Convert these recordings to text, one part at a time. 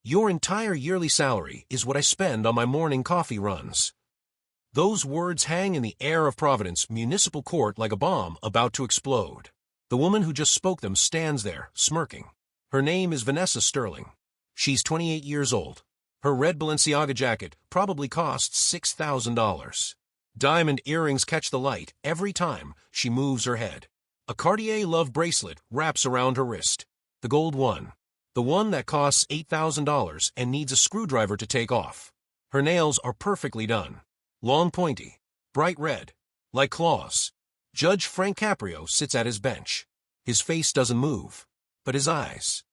Your entire yearly salary is what I spend on my morning coffee runs. Those words hang in the air of Providence Municipal Court like a bomb about to explode. The woman who just spoke them stands there, smirking. Her name is Vanessa Sterling. She's 28 years old. Her red Balenciaga jacket probably costs $6,000. Diamond earrings catch the light every time she moves her head. A Cartier love bracelet wraps around her wrist. The gold one. The one that costs $8,000 and needs a screwdriver to take off. Her nails are perfectly done. Long pointy. Bright red. Like claws. Judge Frank Caprio sits at his bench. His face doesn't move. But his eyes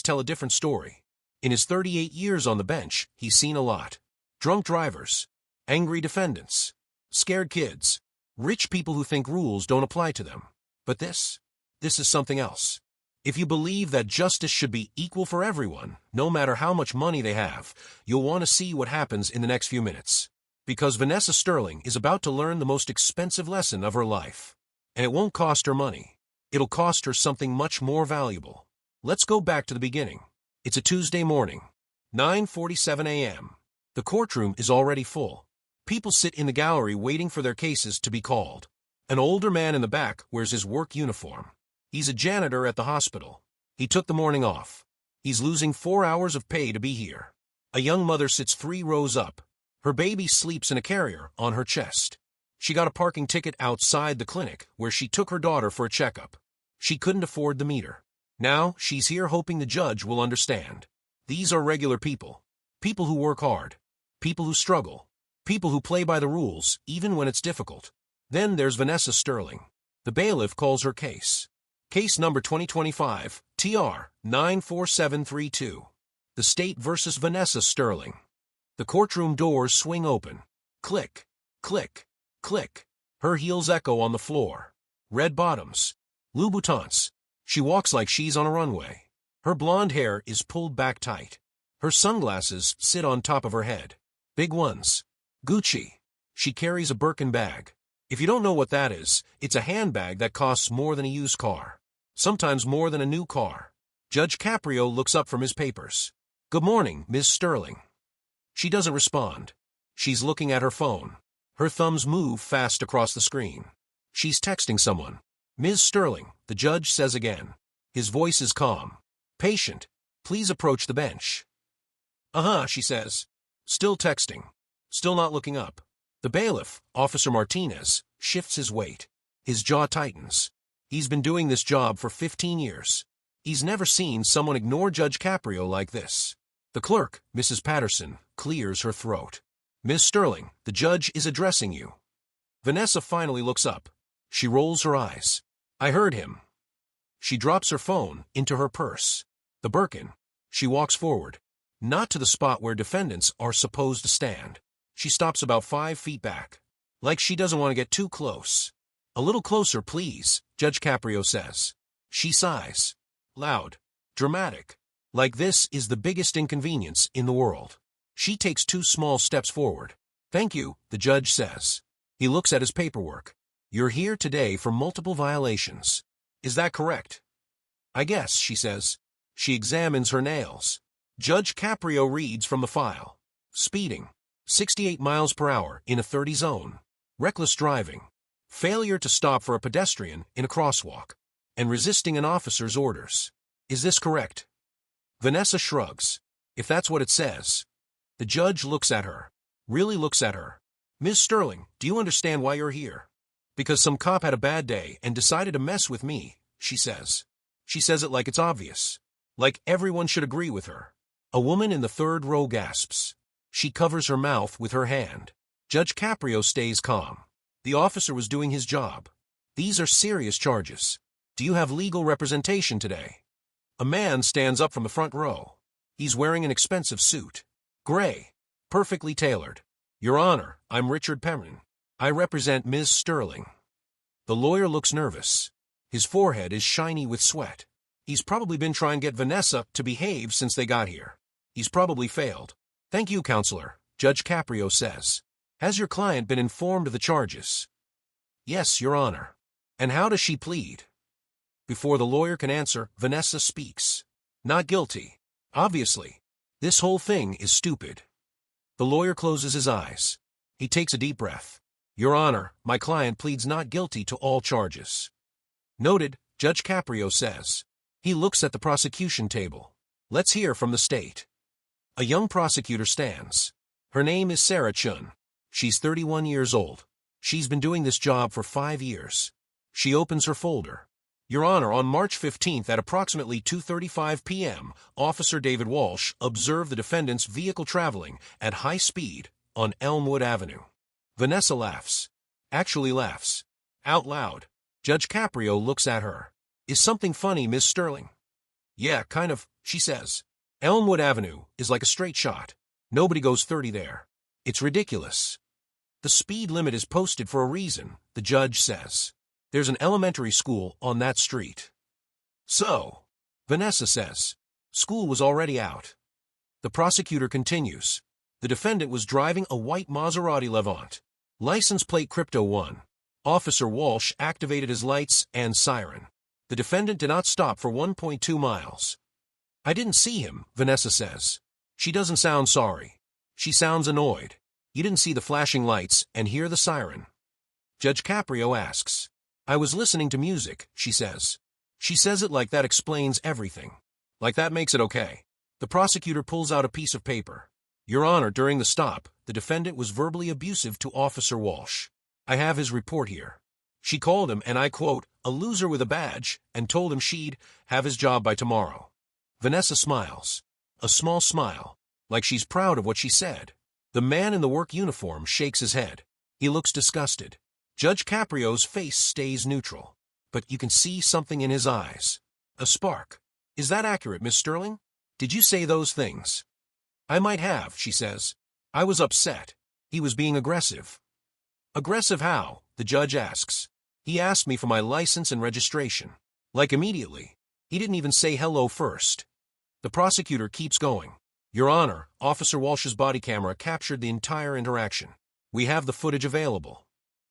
tell a different story. In his 38 years on the bench, he's seen a lot. Drunk drivers. Angry defendants. Scared kids. Rich people who think rules don't apply to them. But this is something else. If you believe that justice should be equal for everyone, no matter how much money they have, you'll want to see what happens in the next few minutes. Because Vanessa Sterling is about to learn the most expensive lesson of her life. And it won't cost her money. It'll cost her something much more valuable. Let's go back to the beginning. It's a Tuesday morning, 9:47 a.m. The courtroom is already full. People sit in the gallery waiting for their cases to be called. An older man in the back wears his work uniform. He's a janitor at the hospital. He took the morning off. He's losing 4 hours of pay to be here. A young mother sits 3 rows up. Her baby sleeps in a carrier on her chest. She got a parking ticket outside the clinic where she took her daughter for a checkup. She couldn't afford the meter. Now she's here hoping the judge will understand. These are regular people. People who work hard. People who struggle. People who play by the rules even when it's difficult. Then there's Vanessa Sterling. The bailiff calls her case. Case number 2025, TR 94732. The state versus Vanessa Sterling. The courtroom doors swing open. Click, click, click. Her heels echo on the floor. Red bottoms. Louboutins. She walks like she's on a runway. Her blonde hair is pulled back tight. Her sunglasses sit on top of her head. Big ones. Gucci. She carries a Birkin bag. If you don't know what that is, it's a handbag that costs more than a used car. Sometimes more than a new car. Judge Caprio looks up from his papers. Good morning, Ms. Sterling. She doesn't respond. She's looking at her phone. Her thumbs move fast across the screen. She's texting someone. Ms. Sterling, the judge says again. His voice is calm. Patient. Please approach the bench. She says. Still texting. Still not looking up. The bailiff, Officer Martinez, shifts his weight. His jaw tightens. He's been doing this job for 15 years. He's never seen someone ignore Judge Caprio like this. The clerk, Mrs. Patterson, clears her throat. Ms. Sterling, the judge is addressing you. Vanessa finally looks up. She rolls her eyes. I heard him. She drops her phone into her purse. The Birkin. She walks forward. Not to the spot where defendants are supposed to stand. She stops about 5 feet back. Like she doesn't want to get too close. A little closer, please, Judge Caprio says. She sighs. Loud. Dramatic. Like this is the biggest inconvenience in the world. She takes 2 small steps forward. Thank you, the judge says. He looks at his paperwork. You're here today for multiple violations. Is that correct? I guess, she says. She examines her nails. Judge Caprio reads from the file. Speeding. 68 miles per hour in a 30 zone. Reckless driving. Failure to stop for a pedestrian in a crosswalk. And resisting an officer's orders. Is this correct? Vanessa shrugs. If that's what it says. The judge looks at her. Really looks at her. Ms. Sterling, do you understand why you're here? Because some cop had a bad day and decided to mess with me, she says. She says it like it's obvious. Like everyone should agree with her. A woman in the 3rd row gasps. She covers her mouth with her hand. Judge Caprio stays calm. The officer was doing his job. These are serious charges. Do you have legal representation today? A man stands up from the front row. He's wearing an expensive suit. Gray. Perfectly tailored. Your Honor, I'm Richard Perrin. I represent Ms. Sterling. The lawyer looks nervous. His forehead is shiny with sweat. He's probably been trying to get Vanessa to behave since they got here. He's probably failed. Thank you, Counselor, Judge Caprio says. Has your client been informed of the charges? Yes, Your Honor. And how does she plead? Before the lawyer can answer, Vanessa speaks. Not guilty. Obviously. This whole thing is stupid. The lawyer closes his eyes. He takes a deep breath. Your Honor, my client pleads not guilty to all charges. Noted, Judge Caprio says. He looks at the prosecution table. Let's hear from the state. A young prosecutor stands. Her name is Sarah Chun. She's 31 years old. She's been doing this job for 5 years. She opens her folder. Your Honor, on March 15th at approximately 2:35 p.m., Officer David Walsh observed the defendant's vehicle traveling at high speed on Elmwood Avenue. Vanessa laughs. Actually laughs. Out loud. Judge Caprio looks at her. Is something funny, Miss Sterling? Yeah, kind of, she says. Elmwood Avenue is like a straight shot. Nobody goes 30 there. It's ridiculous. The speed limit is posted for a reason, the judge says. There's an elementary school on that street. So, Vanessa says, school was already out. The prosecutor continues. The defendant was driving a white Maserati Levant. License plate Crypto 1. Officer Walsh activated his lights and siren. The defendant did not stop for 1.2 miles. I didn't see him, Vanessa says. She doesn't sound sorry. She sounds annoyed. You didn't see the flashing lights and hear the siren. Judge Caprio asks. I was listening to music, she says. She says it like that explains everything. Like that makes it okay. The prosecutor pulls out a piece of paper. Your Honor, during the stop, the defendant was verbally abusive to Officer Walsh. I have his report here. She called him, and I quote, a loser with a badge, and told him she'd have his job by tomorrow. Vanessa smiles. A small smile, like she's proud of what she said. The man in the work uniform shakes his head. He looks disgusted. Judge Caprio's face stays neutral, but you can see something in his eyes. A spark. Is that accurate, Miss Sterling? Did you say those things? I might have, she says. I was upset. He was being aggressive. Aggressive how? The judge asks. He asked me for my license and registration. Like immediately. He didn't even say hello first. The prosecutor keeps going. Your Honor, Officer Walsh's body camera captured the entire interaction. We have the footage available.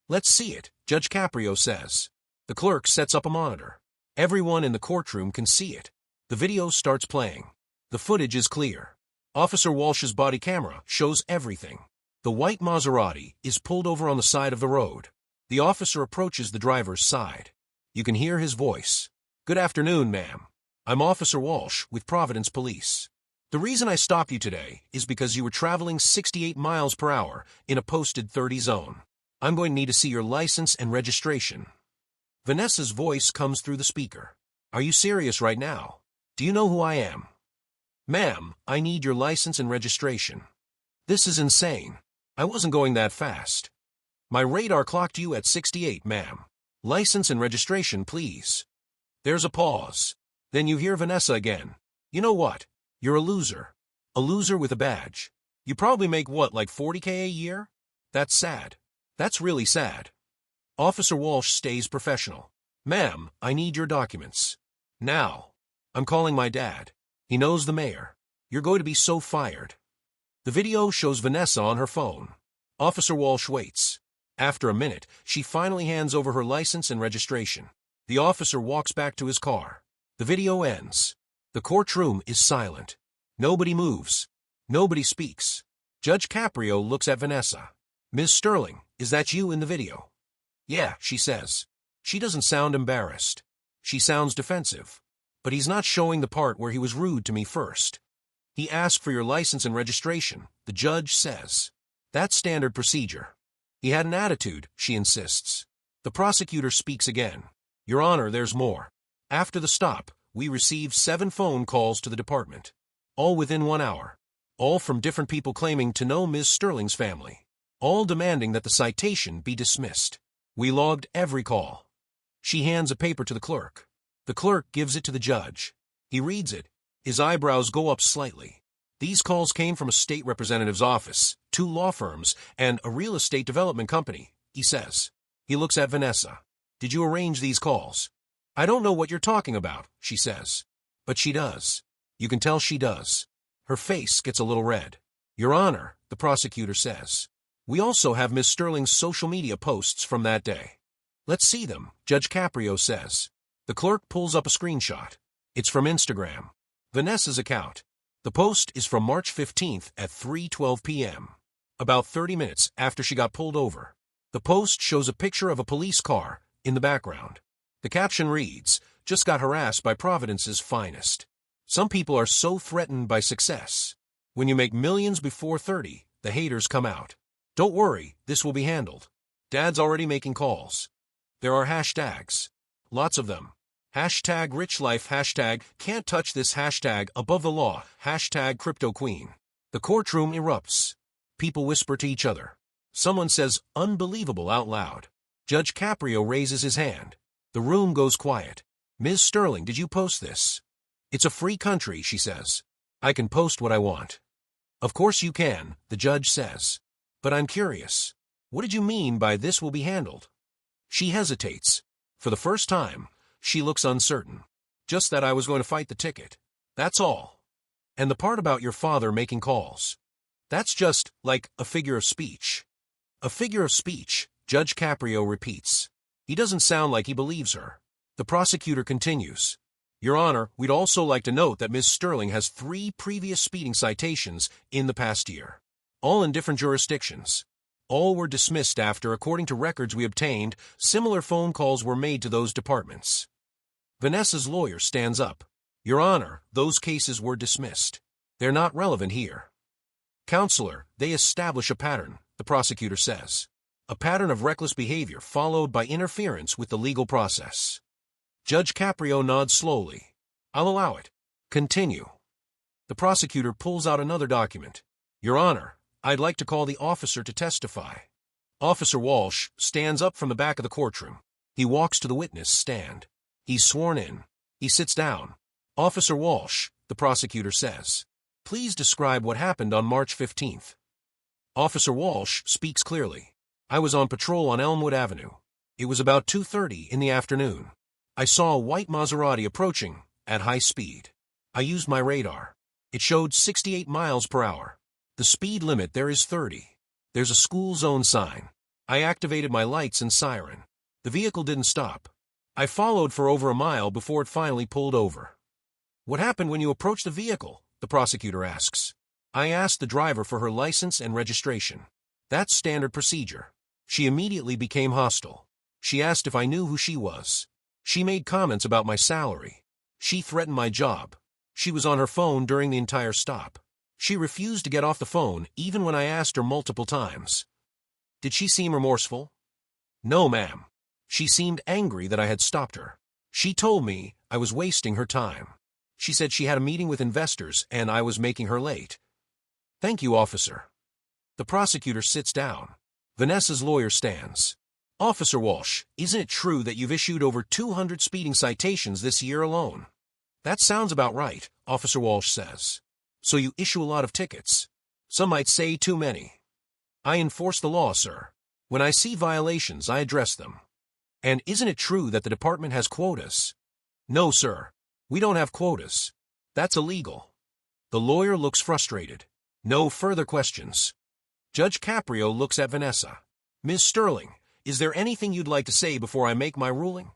Let's see it, Judge Caprio says. The clerk sets up a monitor. Everyone in the courtroom can see it. The video starts playing. The footage is clear. Officer Walsh's body camera shows everything. The white Maserati is pulled over on the side of the road. The officer approaches the driver's side. You can hear his voice. Good afternoon, ma'am. I'm Officer Walsh with Providence Police. The reason I stopped you today is because you were traveling 68 miles per hour in a posted 30 zone. I'm going to need to see your license and registration. Vanessa's voice comes through the speaker. Are you serious right now? Do you know who I am? Ma'am, I need your license and registration. This is insane. I wasn't going that fast. My radar clocked you at 68, ma'am. License and registration, please. There's a pause. Then you hear Vanessa again. You know what? You're a loser. A loser with a badge. You probably make what, like $40K a year? That's sad. That's really sad. Officer Walsh stays professional. Ma'am, I need your documents. Now. I'm calling my dad. He knows the mayor. You're going to be so fired. The video shows Vanessa on her phone. Officer Walsh waits. After a minute, she finally hands over her license and registration. The officer walks back to his car. The video ends. The courtroom is silent. Nobody moves. Nobody speaks. Judge Caprio looks at Vanessa. Ms. Sterling, is that you in the video? Yeah, she says. She doesn't sound embarrassed. She sounds defensive. But he's not showing the part where he was rude to me first. He asked for your license and registration, the judge says. That's standard procedure. He had an attitude, she insists. The prosecutor speaks again. Your Honor, there's more. After the stop, we received 7 phone calls to the department. All within 1 hour. All from different people claiming to know Ms. Sterling's family. All demanding that the citation be dismissed. We logged every call. She hands a paper to the clerk. The clerk gives it to the judge. He reads it. His eyebrows go up slightly. These calls came from a state representative's office, 2 law firms, and a real estate development company, he says. He looks at Vanessa. Did you arrange these calls? I don't know what you're talking about, she says. But she does. You can tell she does. Her face gets a little red. Your Honor, the prosecutor says. We also have Ms. Sterling's social media posts from that day. Let's see them, Judge Caprio says. The clerk pulls up a screenshot. It's from Instagram. Vanessa's account. The post is from March 15th at 3:12 p.m., about 30 minutes after she got pulled over. The post shows a picture of a police car in the background. The caption reads, "Just got harassed by Providence's finest." Some people are so threatened by success. When you make millions before 30, the haters come out. Don't worry, this will be handled. Dad's already making calls. There are hashtags. Lots of them. Hashtag rich life, hashtag can't touch this, hashtag above the law, hashtag crypto queen. The courtroom erupts. People whisper to each other. Someone says unbelievable out loud. Judge Caprio raises his hand. The room goes quiet. "Ms. Sterling, did you post this?" "It's a free country," she says. "I can post what I want." "Of course you can," the judge says. "But I'm curious. What did you mean by this will be handled?" She hesitates. For the first time, she looks uncertain. "Just that I was going to fight the ticket. That's all." "And the part about your father making calls. That's just, like, a figure of speech." "A figure of speech," Judge Caprio repeats. He doesn't sound like he believes her. The prosecutor continues. "Your Honor, we'd also like to note that Ms. Sterling has 3 previous speeding citations in the past year, all in different jurisdictions. All were dismissed after, according to records we obtained, similar phone calls were made to those departments." Vanessa's lawyer stands up. "Your Honor, those cases were dismissed. They're not relevant here." "Counselor, they establish a pattern," the prosecutor says. "A pattern of reckless behavior followed by interference with the legal process." Judge Caprio nods slowly. "I'll allow it. Continue." The prosecutor pulls out another document. "Your Honor, I'd like to call the officer to testify." Officer Walsh stands up from the back of the courtroom. He walks to the witness stand. He's sworn in. He sits down. "Officer Walsh," the prosecutor says, "please describe what happened on March 15th. Officer Walsh speaks clearly. "I was on patrol on Elmwood Avenue. It was about 2:30 in the afternoon. I saw a white Maserati approaching at high speed. I used my radar. It showed 68 miles per hour. The speed limit there is 30. There's a school zone sign. I activated my lights and siren. The vehicle didn't stop. I followed for over a mile before it finally pulled over." "What happened when you approached the vehicle?" the prosecutor asks. "I asked the driver for her license and registration. That's standard procedure. She immediately became hostile. She asked if I knew who she was. She made comments about my salary. She threatened my job. She was on her phone during the entire stop. She refused to get off the phone even when I asked her multiple times." "Did she seem remorseful?" "No, ma'am. She seemed angry that I had stopped her. She told me I was wasting her time. She said she had a meeting with investors and I was making her late." "Thank you, officer." The prosecutor sits down. Vanessa's lawyer stands. "Officer Walsh, isn't it true that you've issued over 200 speeding citations this year alone?" "That sounds about right," Officer Walsh says. "So you issue a lot of tickets. Some might say too many." "I enforce the law, sir. When I see violations, I address them." "And isn't it true that the department has quotas?" "No, sir. We don't have quotas. That's illegal." The lawyer looks frustrated. No further questions. Judge Caprio looks at Vanessa. "Ms. Sterling, is there anything you'd like to say before I make my ruling?"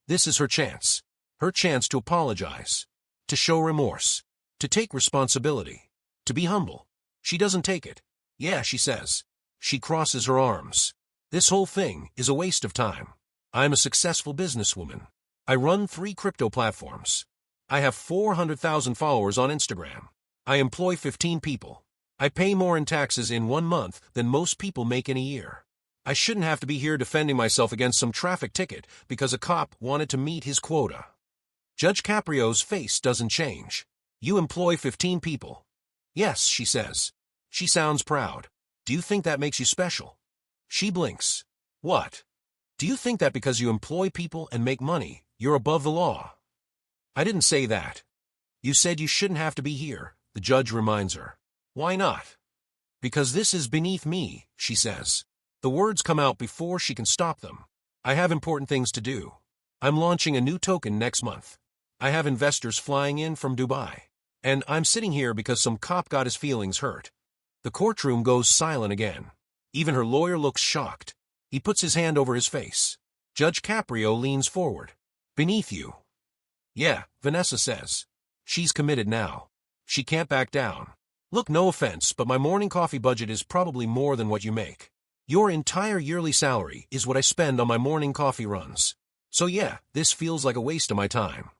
This is her chance. Her chance to apologize. To show remorse. To take responsibility. To be humble. She doesn't take it. "Yeah," she says. She crosses her arms. "This whole thing is a waste of time. I'm a successful businesswoman. I run 3 crypto platforms. I have 400,000 followers on Instagram. I employ 15 people. I pay more in taxes in 1 month than most people make in a year. I shouldn't have to be here defending myself against some traffic ticket because a cop wanted to meet his quota." Judge Caprio's face doesn't change. "You employ 15 people." "Yes," she says. She sounds proud. "Do you think that makes you special?" She blinks. "What? Do you think that because you employ people and make money, you're above the law?" "I didn't say that." "You said you shouldn't have to be here," the judge reminds her. "Why not?" "Because this is beneath me," she says. The words come out before she can stop them. "I have important things to do. I'm launching a new token next month. I have investors flying in from Dubai. And I'm sitting here because some cop got his feelings hurt." The courtroom goes silent again. Even her lawyer looks shocked. He puts his hand over his face. Judge Caprio leans forward. "Beneath you." "Yeah," Vanessa says. She's committed now. She can't back down. Look, no offense, but my morning coffee budget is probably more than what you make. Your entire yearly salary is what I spend on my morning coffee runs. So yeah, this feels like a waste of my time.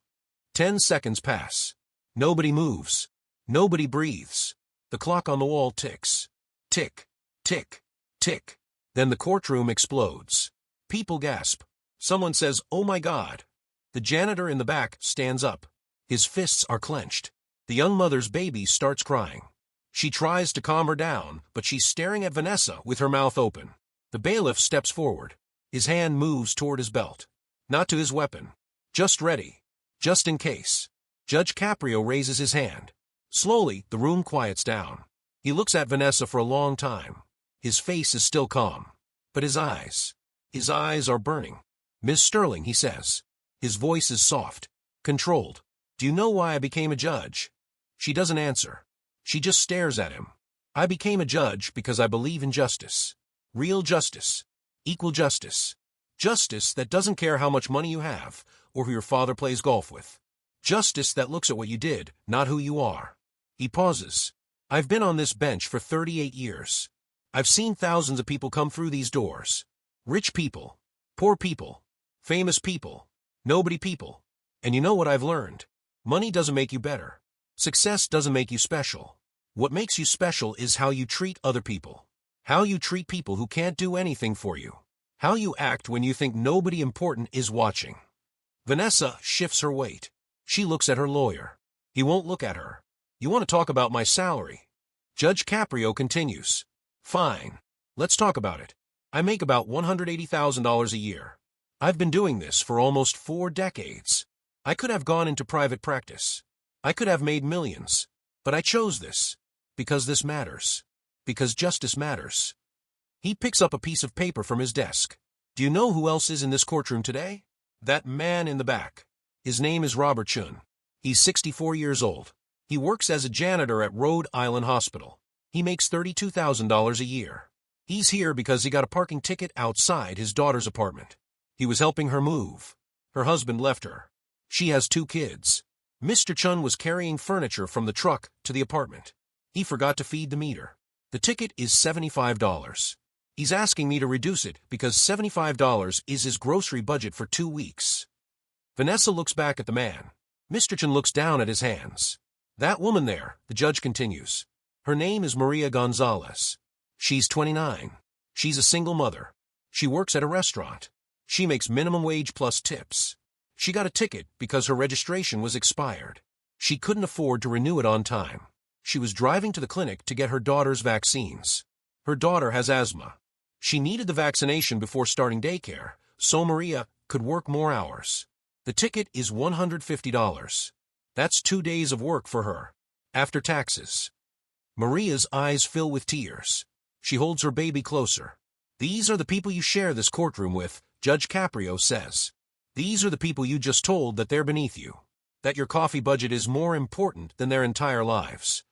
10 seconds pass. Nobody moves. Nobody breathes. The clock on the wall ticks. Tick, tick, tick. Then the courtroom explodes. People gasp. Someone says, "Oh my God." The janitor in the back stands up. His fists are clenched. The young mother's baby starts crying. She tries to calm her down, but she's staring at Vanessa with her mouth open. The bailiff steps forward. His hand moves toward his belt. Not to his weapon. Just ready. Just in case. Judge Caprio raises his hand. Slowly, the room quiets down. He looks at Vanessa for a long time. His face is still calm. But his eyes are burning. "Miss Sterling," he says. His voice is soft, controlled. "Do you know why I became a judge?" She doesn't answer. She just stares at him. "I became a judge because I believe in justice. Real justice. Equal justice. Justice that doesn't care how much money you have or who your father plays golf with. Justice that looks at what you did, not who you are." He pauses. "I've been on this bench for 38 years. I've seen thousands of people come through these doors. Rich people, poor people, famous people, nobody people. And you know what I've learned? Money doesn't make you better. Success doesn't make you special. What makes you special is how you treat other people. How you treat people who can't do anything for you. How you act when you think nobody important is watching." Vanessa shifts her weight. She looks at her lawyer. He won't look at her. "You want to talk about my salary?" Judge Caprio continues. "Fine. Let's talk about it. I make about $180,000 a year. I've been doing this for almost 4 decades. I could have gone into private practice. I could have made millions. But I chose this. Because this matters. Because justice matters." He picks up a piece of paper from his desk. "Do you know who else is in this courtroom today? That man in the back. His name is Robert Chun. He's 64 years old. He works as a janitor at Rhode Island Hospital. He makes $32,000 a year. He's here because he got a parking ticket outside his daughter's apartment. He was helping her move. Her husband left her. She has 2 kids. Mr. Chun was carrying furniture from the truck to the apartment. He forgot to feed the meter. The ticket is $75. He's asking me to reduce it because $75 is his grocery budget for 2 weeks." Vanessa looks back at the man. Mr. Chun looks down at his hands. "That woman there," the judge continues. "Her name is Maria Gonzalez. She's 29. She's a single mother. She works at a restaurant. She makes minimum wage plus tips. She got a ticket because her registration was expired. She couldn't afford to renew it on time. She was driving to the clinic to get her daughter's vaccines. Her daughter has asthma. She needed the vaccination before starting daycare, so Maria could work more hours. The ticket is $150. That's 2 days of work for her, after taxes." Maria's eyes fill with tears. She holds her baby closer. "These are the people you share this courtroom with," Judge Caprio says. "These are the people you just told that they're beneath you, that your coffee budget is more important than their entire lives."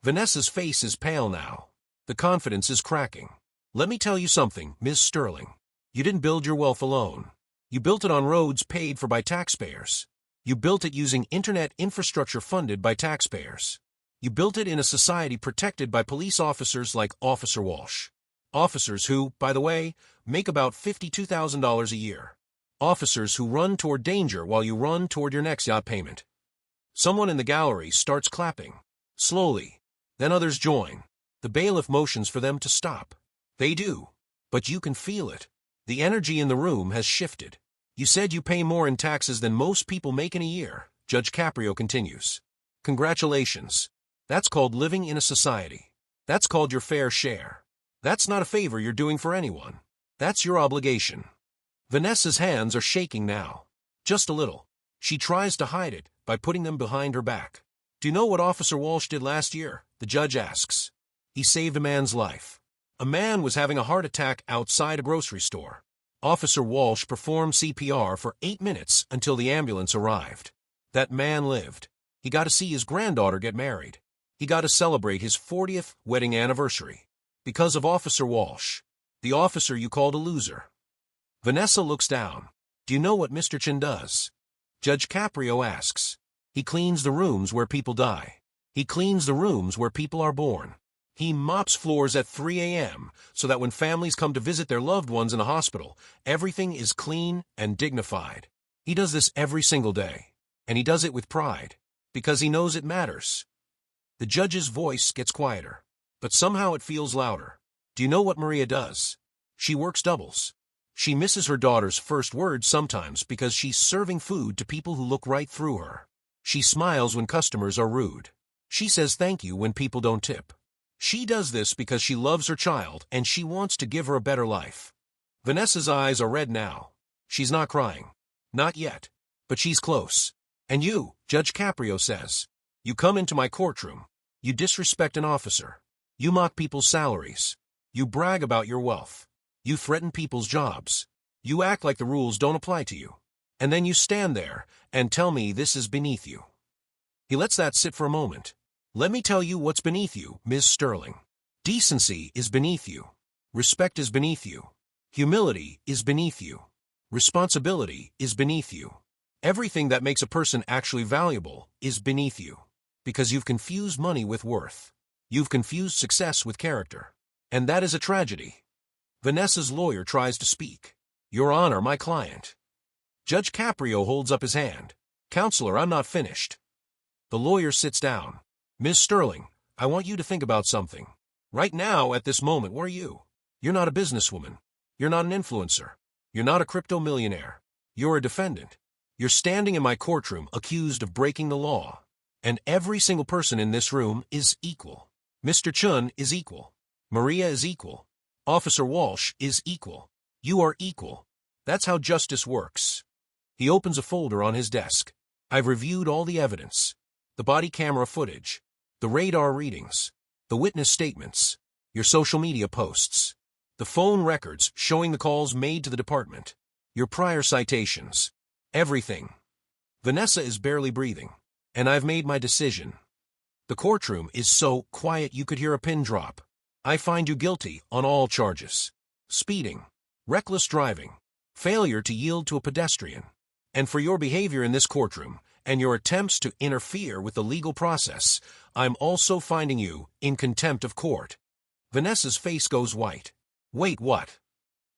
Vanessa's face is pale now. The confidence is cracking. "Let me tell you something, Ms. Sterling. You didn't build your wealth alone. You built it on roads paid for by taxpayers. You built it using internet infrastructure funded by taxpayers. You built it in a society protected by police officers like Officer Walsh. Officers who, by the way, make about $52,000 a year. Officers who run toward danger while you run toward your next yacht payment." Someone in the gallery starts clapping. Slowly. Then others join. The bailiff motions for them to stop. They do. But you can feel it. The energy in the room has shifted. "You said you pay more in taxes than most people make in a year," Judge Caprio continues. "Congratulations. That's called living in a society. That's called your fair share. That's not a favor you're doing for anyone. That's your obligation." Vanessa's hands are shaking now. Just a little. She tries to hide it by putting them behind her back. "Do you know what Officer Walsh did last year?" the judge asks. "He saved a man's life. A man was having a heart attack outside a grocery store. Officer Walsh performed CPR for 8 minutes until the ambulance arrived. That man lived. He got to see his granddaughter get married. He got to celebrate his 40th wedding anniversary. Because of Officer Walsh, the officer you called a loser." Vanessa looks down. "Do you know what Mr. Chin does?" Judge Caprio asks. "He cleans the rooms where people die. He cleans the rooms where people are born. He mops floors at 3 a.m. so that when families come to visit their loved ones in a hospital, everything is clean and dignified. He does this every single day, and he does it with pride, because he knows it matters. The judge's voice gets quieter, but somehow it feels louder. Do you know what Maria does? She works doubles. She misses her daughter's first words sometimes because she's serving food to people who look right through her. She smiles when customers are rude. She says thank you when people don't tip. She does this because she loves her child and she wants to give her a better life. Vanessa's eyes are red now. She's not crying. Not yet. But she's close. And you, Judge Caprio says, you come into my courtroom. You disrespect an officer. You mock people's salaries. You brag about your wealth. You threaten people's jobs. You act like the rules don't apply to you. And then you stand there and tell me this is beneath you. He lets that sit for a moment. Let me tell you what's beneath you, Ms. Sterling. Decency is beneath you. Respect is beneath you. Humility is beneath you. Responsibility is beneath you. Everything that makes a person actually valuable is beneath you. Because you've confused money with worth. You've confused success with character. And that is a tragedy. Vanessa's lawyer tries to speak. Your Honor, my client. Judge Caprio holds up his hand. Counselor, I'm not finished. The lawyer sits down. Ms. Sterling, I want you to think about something. Right now, at this moment, where are you? You're not a businesswoman. You're not an influencer. You're not a crypto millionaire. You're a defendant. You're standing in my courtroom accused of breaking the law. And every single person in this room is equal. Mr. Chun is equal. Maria is equal. Officer Walsh is equal. You are equal. That's how justice works. He opens a folder on his desk. I've reviewed all the evidence. The body camera footage. The radar readings. The witness statements. Your social media posts. The phone records showing the calls made to the department. Your prior citations. Everything. Vanessa is barely breathing. And I've made my decision. The courtroom is so quiet you could hear a pin drop. I find you guilty on all charges. Speeding. Reckless driving. Failure to yield to a pedestrian. And for your behavior in this courtroom, and your attempts to interfere with the legal process, I'm also finding you in contempt of court. Vanessa's face goes white. Wait, what?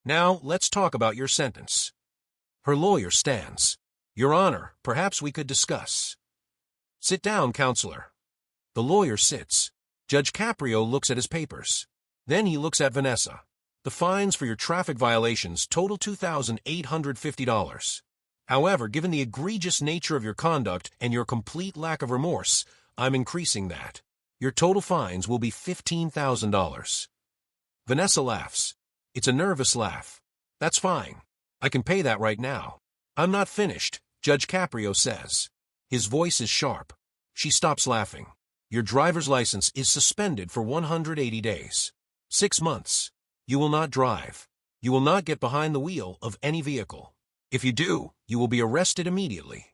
Now, let's talk about your sentence. Her lawyer stands. Your Honor, perhaps we could discuss. Sit down, counselor. The lawyer sits. Judge Caprio looks at his papers. Then he looks at Vanessa. The fines for your traffic violations total $2,850. However, given the egregious nature of your conduct and your complete lack of remorse, I'm increasing that. Your total fines will be $15,000. Vanessa laughs. It's a nervous laugh. That's fine. I can pay that right now. I'm not finished, Judge Caprio says. His voice is sharp. She stops laughing. Your driver's license is suspended for 180 days. 6 months. You will not drive. You will not get behind the wheel of any vehicle. If you do, you will be arrested immediately.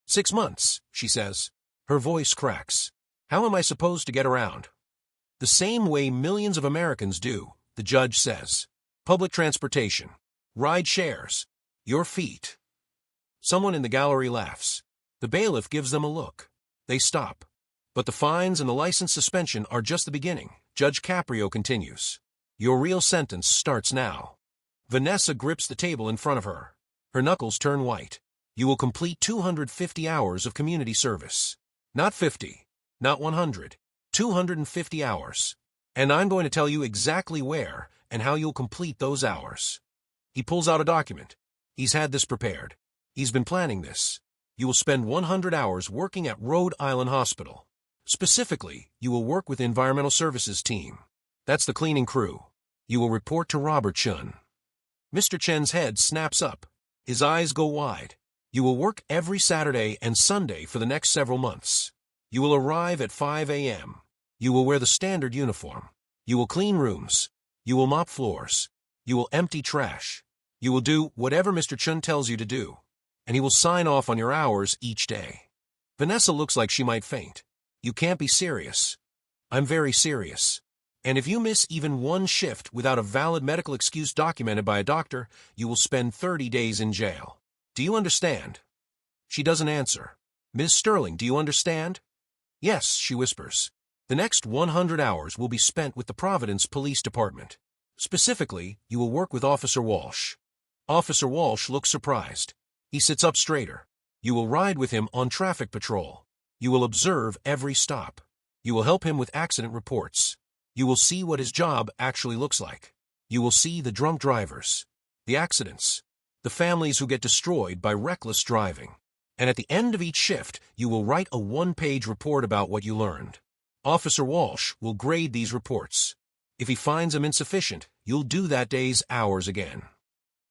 6 months, she says. Her voice cracks. How am I supposed to get around? The same way millions of Americans do, the judge says. Public transportation. Ride shares. Your feet. Someone in the gallery laughs. The bailiff gives them a look. They stop. But the fines and the license suspension are just the beginning, Judge Caprio continues. Your real sentence starts now. Vanessa grips the table in front of her. Her knuckles turn white. You will complete 250 hours of community service. Not 50. Not 100. 250 hours. And I'm going to tell you exactly where and how you'll complete those hours. He pulls out a document. He's had this prepared. He's been planning this. You will spend 100 hours working at Rhode Island Hospital. Specifically, you will work with the Environmental Services team. That's the cleaning crew. You will report to Robert Chun. Mr. Chen's head snaps up. His eyes go wide. You will work every Saturday and Sunday for the next several months. You will arrive at 5 a.m. You will wear the standard uniform. You will clean rooms. You will mop floors. You will empty trash. You will do whatever Mr. Chun tells you to do. And he will sign off on your hours each day. Vanessa looks like she might faint. You can't be serious. I'm very serious. And if you miss even one shift without a valid medical excuse documented by a doctor, you will spend 30 days in jail. Do you understand? She doesn't answer. Ms. Sterling, do you understand? Yes, she whispers. The next 100 hours will be spent with the Providence Police Department. Specifically, you will work with Officer Walsh. Officer Walsh looks surprised. He sits up straighter. You will ride with him on traffic patrol. You will observe every stop. You will help him with accident reports. You will see what his job actually looks like. You will see the drunk drivers, the accidents, the families who get destroyed by reckless driving. And at the end of each shift, you will write a one-page report about what you learned. Officer Walsh will grade these reports. If he finds them insufficient, you'll do that day's hours again.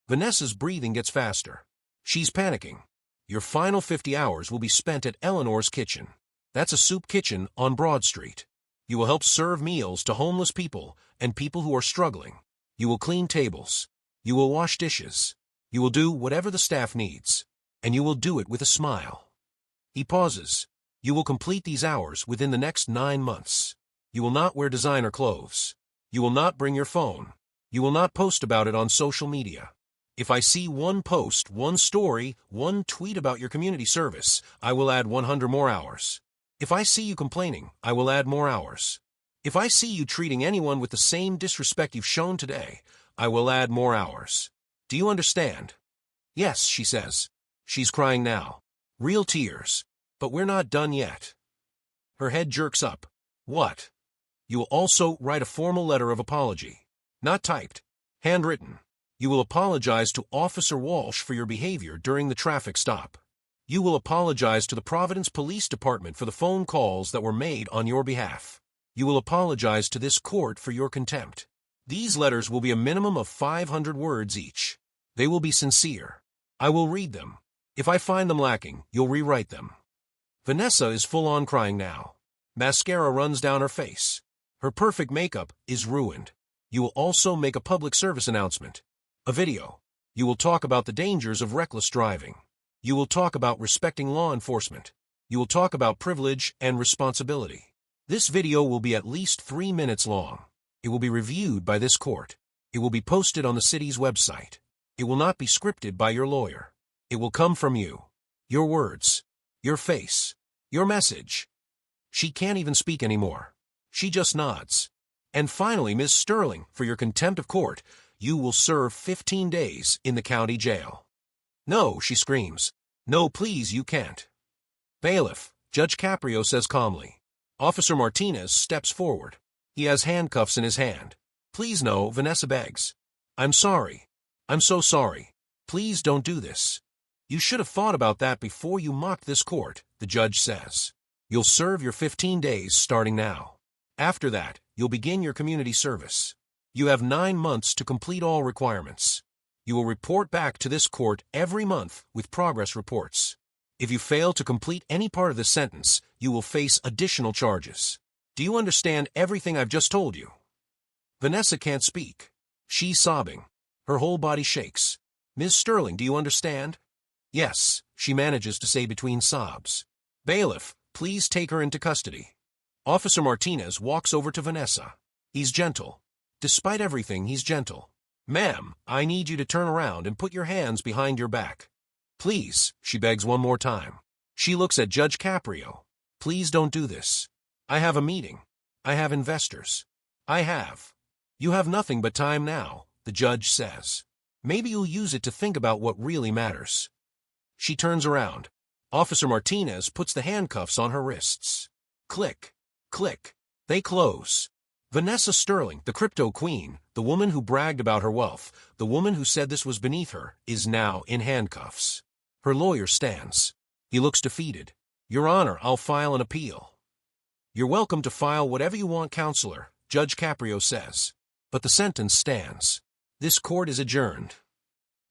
Vanessa's breathing gets faster. She's panicking. Your final 50 hours will be spent at Eleanor's Kitchen. That's a soup kitchen on Broad Street. You will help serve meals to homeless people and people who are struggling. You will clean tables. You will wash dishes. You will do whatever the staff needs. And you will do it with a smile. He pauses. You will complete these hours within the next 9 months. You will not wear designer clothes. You will not bring your phone. You will not post about it on social media. If I see one post, one story, one tweet about your community service, I will add 100 more hours. If I see you complaining, I will add more hours. If I see you treating anyone with the same disrespect you've shown today, I will add more hours. Do you understand? Yes, she says. She's crying now. Real tears. But we're not done yet. Her head jerks up. What? You will also write a formal letter of apology. Not typed. Handwritten. You will apologize to Officer Walsh for your behavior during the traffic stop. You will apologize to the Providence Police Department for the phone calls that were made on your behalf. You will apologize to this court for your contempt. These letters will be a minimum of 500 words each. They will be sincere. I will read them. If I find them lacking, you'll rewrite them. Vanessa is full-on crying now. Mascara runs down her face. Her perfect makeup is ruined. You will also make a public service announcement. A video. You will talk about the dangers of reckless driving. You will talk about respecting law enforcement. You will talk about privilege and responsibility. This video will be at least 3 minutes long. It will be reviewed by this court. It will be posted on the city's website. It will not be scripted by your lawyer. It will come from you. Your words. Your face. Your message. She can't even speak anymore. She just nods. And finally, Ms. Sterling, for your contempt of court, you will serve 15 days in the county jail. No, she screams. No, please, you can't. Bailiff, Judge Caprio says calmly. Officer Martinez steps forward. He has handcuffs in his hand. Please no, Vanessa begs. I'm sorry. I'm so sorry. Please don't do this. You should have thought about that before you mocked this court, the judge says. You'll serve your 15 days starting now. After that, you'll begin your community service. You have 9 months to complete all requirements. You will report back to this court every month with progress reports. If you fail to complete any part of the sentence, you will face additional charges. Do you understand everything I've just told you? Vanessa can't speak. She's sobbing. Her whole body shakes. Ms. Sterling, do you understand? Yes, she manages to say between sobs. Bailiff, please take her into custody. Officer Martinez walks over to Vanessa. He's gentle. Despite everything, he's gentle. Ma'am, I need you to turn around and put your hands behind your back. Please, she begs one more time. She looks at Judge Caprio. Please don't do this. I have a meeting. I have investors. I have. You have nothing but time now, the judge says. Maybe you'll use it to think about what really matters. She turns around. Officer Martinez puts the handcuffs on her wrists. Click. Click. They close. Vanessa Sterling, the crypto queen, the woman who bragged about her wealth, the woman who said this was beneath her, is now in handcuffs. Her lawyer stands. He looks defeated. Your Honor, I'll file an appeal. You're welcome to file whatever you want, Counselor, Judge Caprio says. But the sentence stands. This court is adjourned.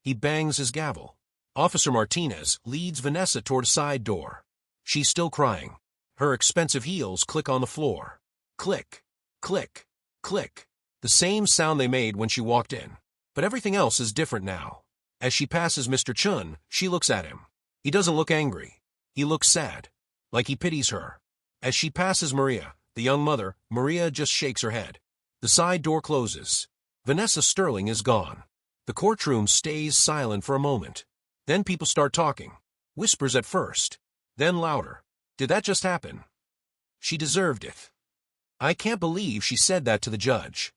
He bangs his gavel. Officer Martinez leads Vanessa toward a side door. She's still crying. Her expensive heels click on the floor. Click. Click, click, the same sound they made when she walked in. But everything else is different now. As she passes Mr. Chun, she looks at him. He doesn't look angry. He looks sad, like he pities her. As she passes Maria, the young mother, Maria just shakes her head. The side door closes. Vanessa Sterling is gone. The courtroom stays silent for a moment. Then people start talking. Whispers at first. Then louder. Did that just happen? She deserved it. I can't believe she said that to the judge.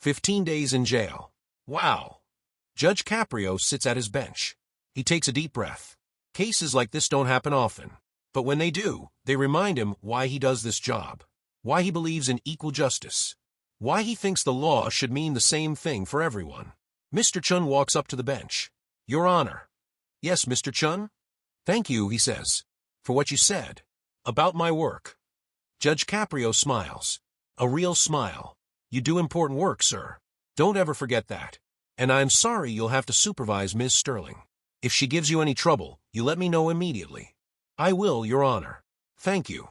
15 days in jail. Wow. Judge Caprio sits at his bench. He takes a deep breath. Cases like this don't happen often. But when they do, they remind him why he does this job. Why he believes in equal justice. Why he thinks the law should mean the same thing for everyone. Mr. Chun walks up to the bench. Your Honor. Yes, Mr. Chun? Thank you, he says, for what you said. About my work. Judge Caprio smiles. A real smile. You do important work, sir. Don't ever forget that. And I'm sorry you'll have to supervise Ms. Sterling. If she gives you any trouble, you let me know immediately. I will, Your Honor. Thank you.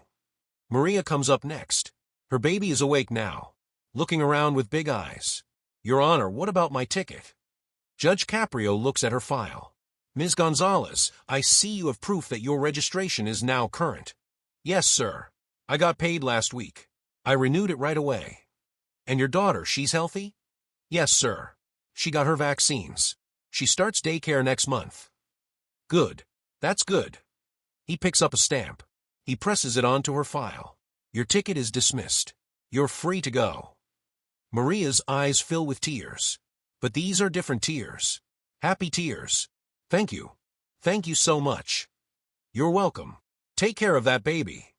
Maria comes up next. Her baby is awake now, looking around with big eyes. Your Honor, what about my ticket? Judge Caprio looks at her file. Ms. Gonzalez, I see you have proof that your registration is now current. Yes, sir. I got paid last week. I renewed it right away. And your daughter, she's healthy? Yes, sir. She got her vaccines. She starts daycare next month. Good. That's good. He picks up a stamp. He presses it onto her file. Your ticket is dismissed. You're free to go. Maria's eyes fill with tears. But these are different tears. Happy tears. Thank you. Thank you so much. You're welcome. Take care of that baby.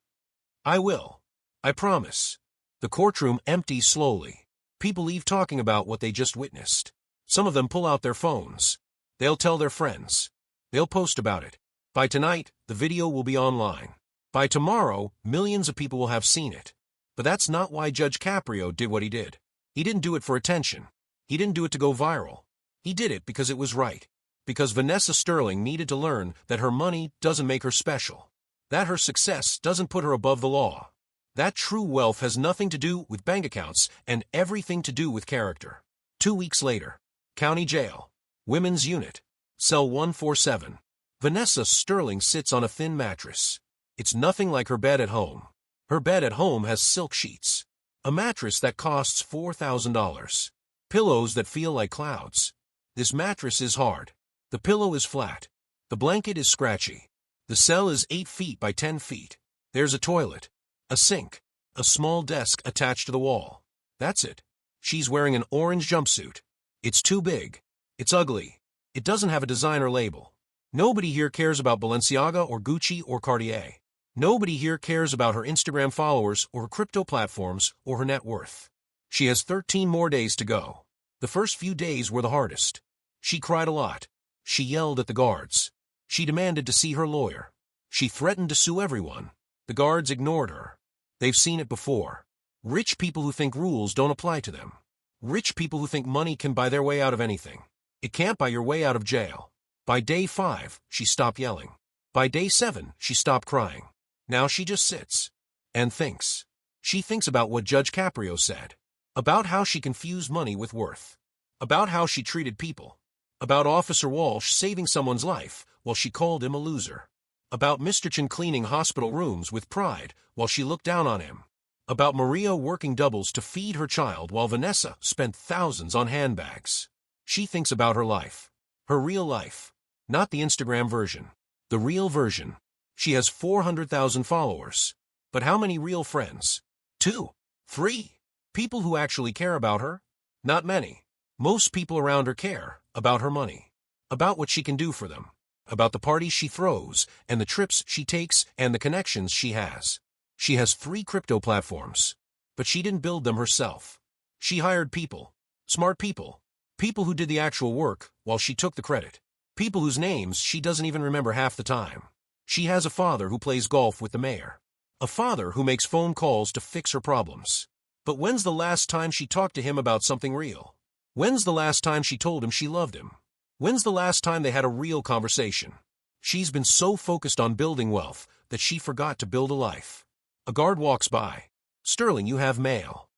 I will. I promise. The courtroom empties slowly. People leave talking about what they just witnessed. Some of them pull out their phones. They'll tell their friends. They'll post about it. By tonight, the video will be online. By tomorrow, millions of people will have seen it. But that's not why Judge Caprio did what he did. He didn't do it for attention. He didn't do it to go viral. He did it because it was right. Because Vanessa Sterling needed to learn that her money doesn't make her special. That her success doesn't put her above the law. That true wealth has nothing to do with bank accounts and everything to do with character. 2 weeks later, County Jail, Women's Unit, Cell 147. Vanessa Sterling sits on a thin mattress. It's nothing like her bed at home. Her bed at home has silk sheets. A mattress that costs $4,000. Pillows that feel like clouds. This mattress is hard. The pillow is flat. The blanket is scratchy. The cell is 8 feet by 10 feet. There's a toilet, a sink, a small desk attached to the wall. That's it. She's wearing an orange jumpsuit. It's too big. It's ugly. It doesn't have a designer label. Nobody here cares about Balenciaga or Gucci or Cartier. Nobody here cares about her Instagram followers or her crypto platforms or her net worth. She has 13 more days to go. The first few days were the hardest. She cried a lot. She yelled at the guards. She demanded to see her lawyer. She threatened to sue everyone. The guards ignored her. They've seen it before. Rich people who think rules don't apply to them. Rich people who think money can buy their way out of anything. It can't buy your way out of jail. By day 5, she stopped yelling. By day 7, she stopped crying. Now she just sits and thinks. She thinks about what Judge Caprio said. About how she confused money with worth. About how she treated people. About Officer Walsh saving someone's life while she called him a loser. About Mr. Chin cleaning hospital rooms with pride while she looked down on him. About Maria working doubles to feed her child while Vanessa spent thousands on handbags. She thinks about her life. Her real life. Not the Instagram version. The real version. She has 400,000 followers. But how many real friends? 2, 3. People who actually care about her? Not many. Most people around her care about her money. About what she can do for them. About the parties she throws, and the trips she takes, and the connections she has. She has 3 crypto platforms. But she didn't build them herself. She hired people. Smart people. People who did the actual work while she took the credit. People whose names she doesn't even remember half the time. She has a father who plays golf with the mayor. A father who makes phone calls to fix her problems. But when's the last time she talked to him about something real? When's the last time she told him she loved him? When's the last time they had a real conversation? She's been so focused on building wealth that she forgot to build a life. A guard walks by. Sterling, you have mail.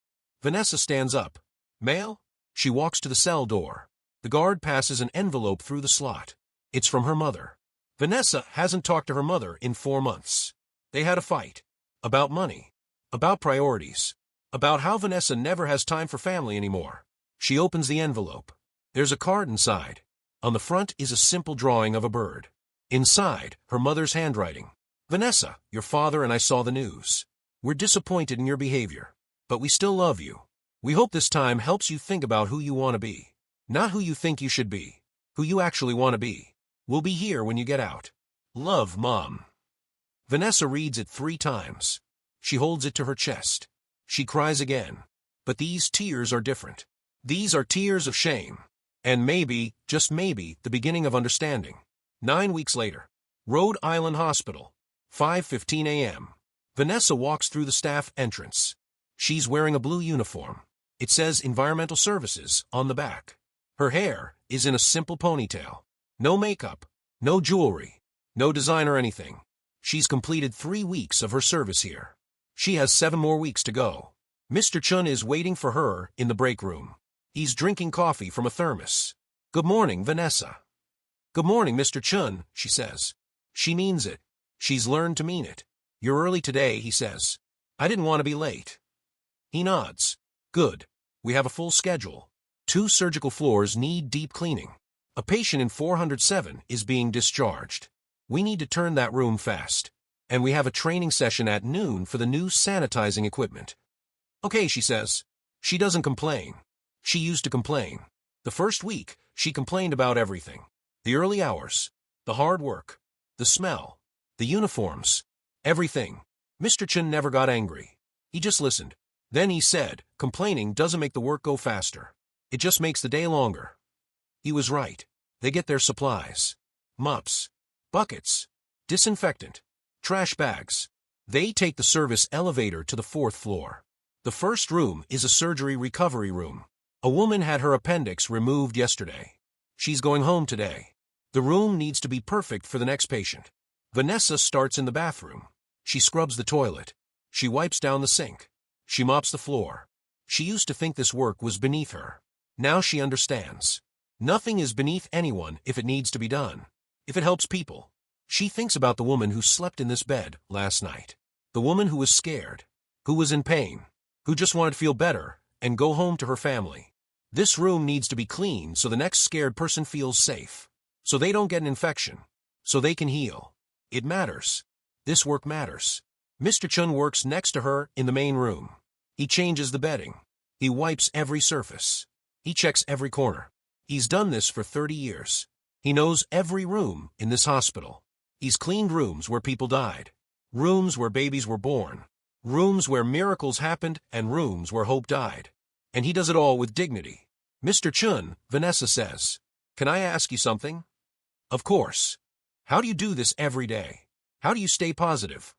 Vanessa stands up. Mail? She walks to the cell door. The guard passes an envelope through the slot. It's from her mother. Vanessa hasn't talked to her mother in 4 months. They had a fight. About money. About priorities. About how Vanessa never has time for family anymore. She opens the envelope. There's a card inside. On the front is a simple drawing of a bird. Inside, her mother's handwriting. Vanessa, your father and I saw the news. We're disappointed in your behavior, but we still love you. We hope this time helps you think about who you want to be. Not who you think you should be. Who you actually want to be. We'll be here when you get out. Love, Mom. Vanessa reads it 3 times. She holds it to her chest. She cries again. But these tears are different. These are tears of shame. And maybe, just maybe, the beginning of understanding. 9 weeks later. Rhode Island Hospital. 5:15 a.m. Vanessa walks through the staff entrance. She's wearing a blue uniform. It says Environmental Services on the back. Her hair is in a simple ponytail. No makeup, no jewelry, no design or anything. She's completed 3 weeks of her service here. She has 7 more weeks to go. Mr. Chun is waiting for her in the break room. He's drinking coffee from a thermos. Good morning, Vanessa. Good morning, Mr. Chun, she says. She means it. She's learned to mean it. You're early today, he says. I didn't want to be late. He nods. Good. We have a full schedule. 2 surgical floors need deep cleaning. A patient in 407 is being discharged. We need to turn that room fast. And we have a training session at noon for the new sanitizing equipment. Okay, she says. She doesn't complain. She used to complain. The first week, she complained about everything. The early hours, the hard work, the smell, the uniforms, everything. Mr. Chun never got angry. He just listened. Then he said, complaining doesn't make the work go faster. It just makes the day longer. He was right. They get their supplies. Mops, buckets, disinfectant, trash bags. They take the service elevator to the 4th floor. The first room is a surgery recovery room. A woman had her appendix removed yesterday. She's going home today. The room needs to be perfect for the next patient. Vanessa starts in the bathroom. She scrubs the toilet. She wipes down the sink. She mops the floor. She used to think this work was beneath her. Now she understands. Nothing is beneath anyone if it needs to be done. If it helps people. She thinks about the woman who slept in this bed last night. The woman who was scared. Who was in pain. Who just wanted to feel better and go home to her family. This room needs to be clean so the next scared person feels safe. So they don't get an infection. So they can heal. It matters. This work matters. Mr. Chun works next to her in the main room. He changes the bedding. He wipes every surface. He checks every corner. He's done this for 30 years. He knows every room in this hospital. He's cleaned rooms where people died. Rooms where babies were born. Rooms where miracles happened and rooms where hope died. And he does it all with dignity. Mr. Chun, Vanessa says, can I ask you something? Of course. How do you do this every day? How do you stay positive?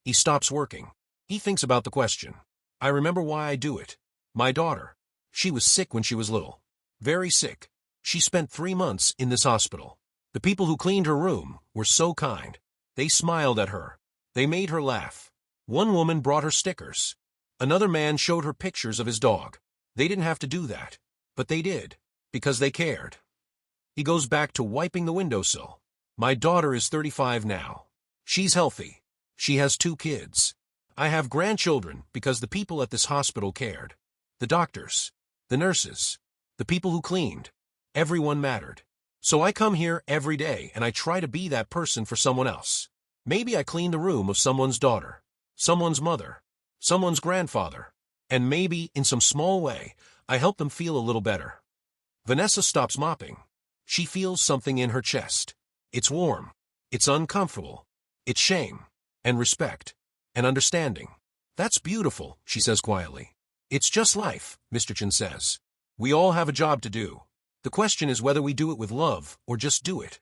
He stops working. He thinks about the question. I remember why I do it. My daughter. She was sick when she was little. Very sick. She spent 3 months in this hospital. The people who cleaned her room were so kind. They smiled at her. They made her laugh. One woman brought her stickers. Another man showed her pictures of his dog. They didn't have to do that. But they did. Because they cared. He goes back to wiping the windowsill. My daughter is 35 now. She's healthy. She has 2 kids. I have grandchildren because the people at this hospital cared. The doctors. The nurses. The people who cleaned. Everyone mattered. So I come here every day and I try to be that person for someone else. Maybe I clean the room of someone's daughter. Someone's mother. Someone's grandfather. And maybe, in some small way, I help them feel a little better. Vanessa stops mopping. She feels something in her chest. It's warm. It's uncomfortable. It's shame. And respect. And understanding. That's beautiful, she says quietly. It's just life, Mr. Chun says. We all have a job to do. The question is whether we do it with love or just do it.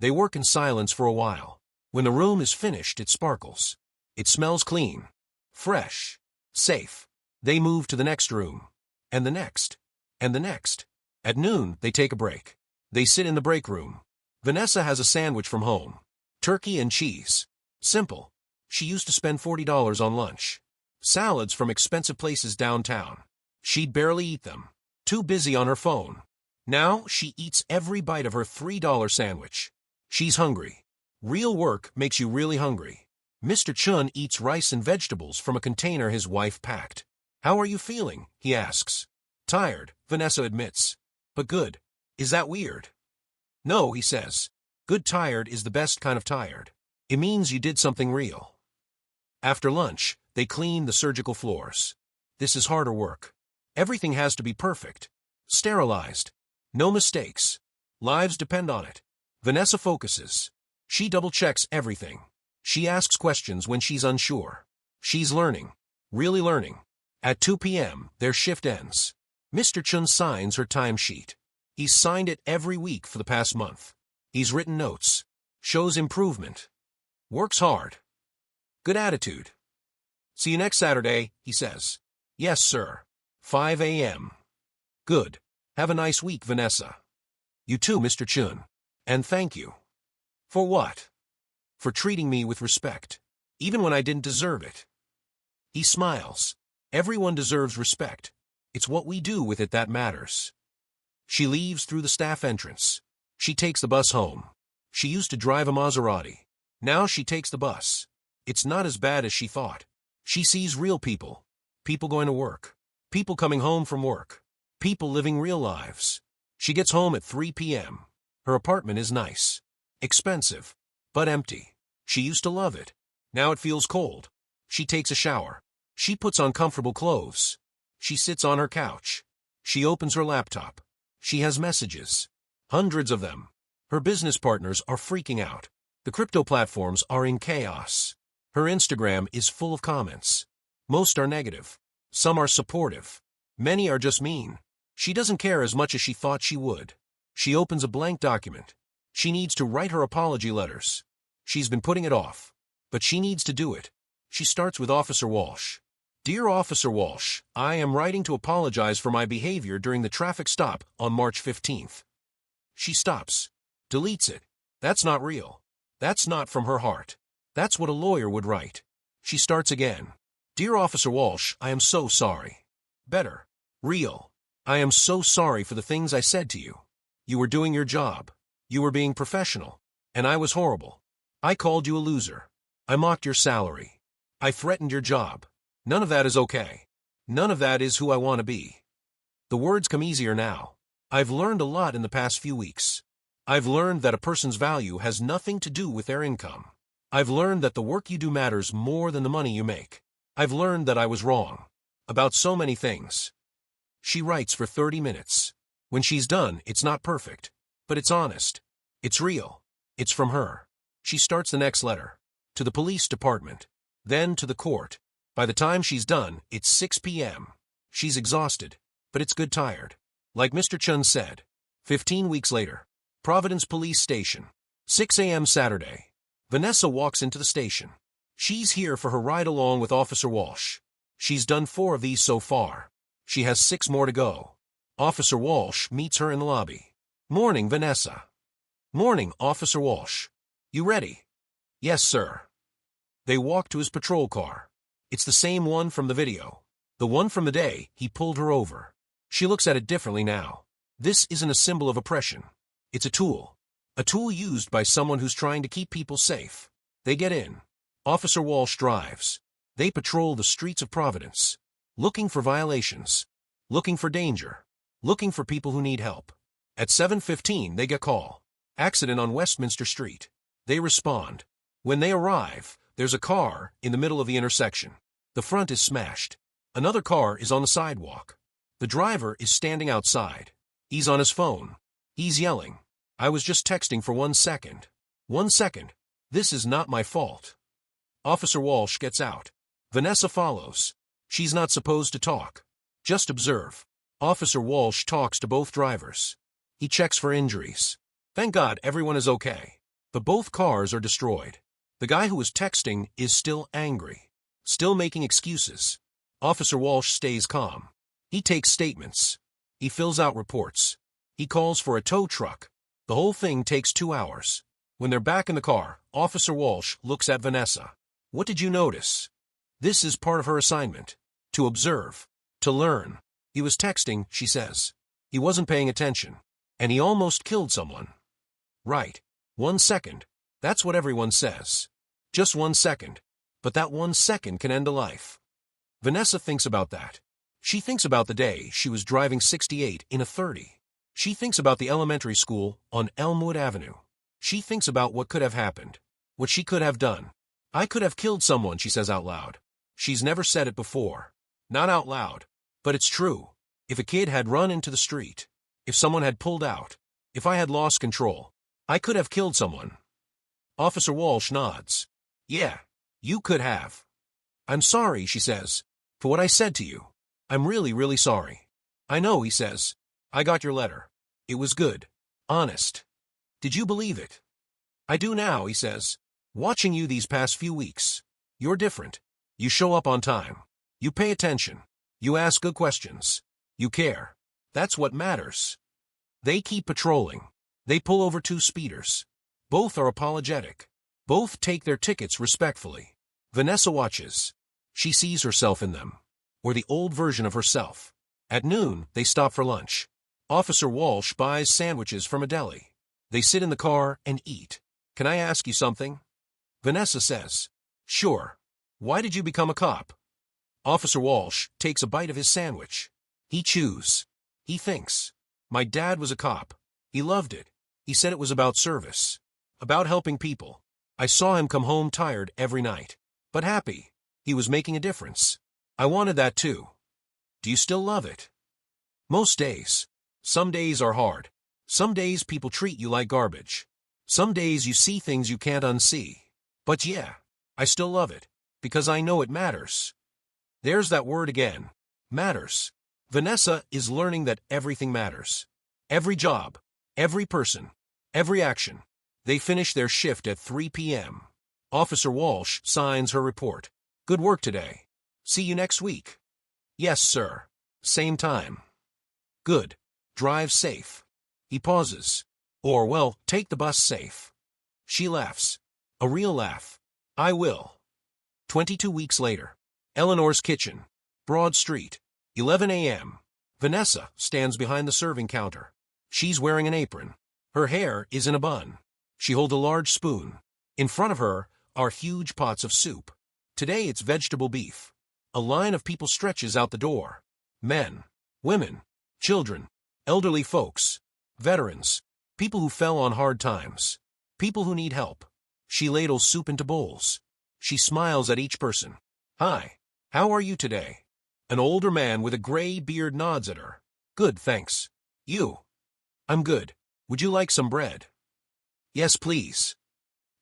They work in silence for a while. When the room is finished, it sparkles. It smells clean. Fresh. Safe. They move to the next room. And the next. And the next. At noon, they take a break. They sit in the break room. Vanessa has a sandwich from home. Turkey and cheese. Simple. She used to spend $40 on lunch. Salads from expensive places downtown. She'd barely eat them. Too busy on her phone. Now she eats every bite of her $3 sandwich. She's hungry. Real work makes you really hungry. Mr. Chun eats rice and vegetables from a container his wife packed. How are you feeling? He asks. Tired, Vanessa admits. But good. Is that weird? No, he says. Good tired is the best kind of tired. It means you did something real. After lunch, They clean the surgical floors. This is harder work. Everything has to be perfect. Sterilized. No mistakes. Lives depend on it. Vanessa focuses. She double-checks everything. She asks questions when she's unsure. She's learning. Really learning. At 2 p.m., their shift ends. Mr. Chun signs her timesheet. He's signed it every week for the past month. He's written notes. Shows improvement. Works hard. Good attitude. See you next Saturday, he says. Yes, sir. 5 a.m. Good. Have a nice week, Vanessa. You too, Mr. Chun. And thank you. For what? For treating me with respect, even when I didn't deserve it. He smiles. Everyone deserves respect. It's what we do with it that matters. She leaves through the staff entrance. She takes the bus home. She used to drive a Maserati. Now she takes the bus. It's not as bad as she thought. She sees real people. People going to work. People coming home from work. People living real lives. She gets home at 3 p.m. Her apartment is nice. Expensive. But empty. She used to love it. Now it feels cold. She takes a shower. She puts on comfortable clothes. She sits on her couch. She opens her laptop. She has messages. Hundreds of them. Her business partners are freaking out. The crypto platforms are in chaos. Her Instagram is full of comments. Most are negative. Some are supportive. Many are just mean. She doesn't care as much as she thought she would. She opens a blank document. She needs to write her apology letters. She's been putting it off. But she needs to do it. She starts with Officer Walsh. Dear Officer Walsh, I am writing to apologize for my behavior during the traffic stop on March 15th. She stops. Deletes it. That's not real. That's not from her heart. That's what a lawyer would write. She starts again. Dear Officer Walsh, I am so sorry. Better. Real. I am so sorry for the things I said to you. You were doing your job. You were being professional. And I was horrible. I called you a loser. I mocked your salary. I threatened your job. None of that is okay. None of that is who I want to be. The words come easier now. I've learned a lot in the past few weeks. I've learned that a person's value has nothing to do with their income. I've learned that the work you do matters more than the money you make. I've learned that I was wrong. About so many things. She writes for 30 minutes. When she's done, it's not perfect. But it's honest. It's real. It's from her. She starts the next letter. To the police department. Then to the court. By the time she's done, it's 6 p.m. She's exhausted. But it's good tired. Like Mr. Chun said. 15 weeks later. Providence Police Station. 6 a.m. Saturday. Vanessa walks into the station. She's here for her ride along with Officer Walsh. She's done 4 of these so far. She has 6 more to go. Officer Walsh meets her in the lobby. Morning, Vanessa. Morning, Officer Walsh. You ready? Yes, sir. They walk to his patrol car. It's the same one from the video. The one from the day he pulled her over. She looks at it differently now. This isn't a symbol of oppression. It's a tool. A tool used by someone who's trying to keep people safe. They get in. Officer Walsh drives. They patrol the streets of Providence. Looking for violations. Looking for danger. Looking for people who need help. At 7:15 they get call. Accident on Westminster Street. They respond. When they arrive, there's a car in the middle of the intersection. The front is smashed. Another car is on the sidewalk. The driver is standing outside. He's on his phone. He's yelling. I was just texting for 1 second. 1 second. This is not my fault. Officer Walsh gets out. Vanessa follows. She's not supposed to talk. Just observe. Officer Walsh talks to both drivers. He checks for injuries. Thank God everyone is okay. But both cars are destroyed. The guy who was texting is still angry. Still making excuses. Officer Walsh stays calm. He takes statements. He fills out reports. He calls for a tow truck. The whole thing takes 2 hours. When they're back in the car, Officer Walsh looks at Vanessa. What did you notice? This is part of her assignment. To observe. To learn. He was texting, she says. He wasn't paying attention. And he almost killed someone. Right. 1 second. That's what everyone says. Just 1 second. But that 1 second can end a life. Vanessa thinks about that. She thinks about the day she was driving 68 in a 30. She thinks about the elementary school on Elmwood Avenue. She thinks about what could have happened. What she could have done. I could have killed someone, she says out loud. She's never said it before. Not out loud. But it's true. If a kid had run into the street, if someone had pulled out, if I had lost control, I could have killed someone. Officer Walsh nods. Yeah, you could have. I'm sorry, she says, for what I said to you. I'm really, really sorry. I know, he says. I got your letter. It was good. Honest. Did you believe it? I do now, he says. Watching you these past few weeks. You're different. You show up on time. You pay attention. You ask good questions. You care. That's what matters. They keep patrolling. They pull over 2 speeders. Both are apologetic. Both take their tickets respectfully. Vanessa watches. She sees herself in them. Or the old version of herself. At noon, they stop for lunch. Officer Walsh buys sandwiches from a deli. They sit in the car and eat. Can I ask you something? Vanessa says. Sure. Why did you become a cop? Officer Walsh takes a bite of his sandwich. He chews. He thinks. My dad was a cop. He loved it. He said it was about service. About helping people. I saw him come home tired every night. But happy. He was making a difference. I wanted that too. Do you still love it? Most days. Some days are hard. Some days people treat you like garbage. Some days you see things you can't unsee. But yeah, I still love it. Because I know it matters. There's that word again. Matters. Vanessa is learning that everything matters. Every job. Every person. Every action. They finish their shift at 3 p.m. Officer Walsh signs her report. Good work today. See you next week. Yes, sir. Same time. Good. Drive safe. He pauses. Or, well, take the bus safe. She laughs. A real laugh. I will. 22 weeks later. Eleanor's kitchen. Broad Street. 11 a.m. Vanessa stands behind the serving counter. She's wearing an apron. Her hair is in a bun. She holds a large spoon. In front of her are huge pots of soup. Today it's vegetable beef. A line of people stretches out the door. Men, women, children, elderly folks, veterans, people who fell on hard times, people who need help. She ladles soup into bowls. She smiles at each person. Hi, how are you today? An older man with a gray beard nods at her. Good, thanks. You? I'm good. Would you like some bread? Yes, please.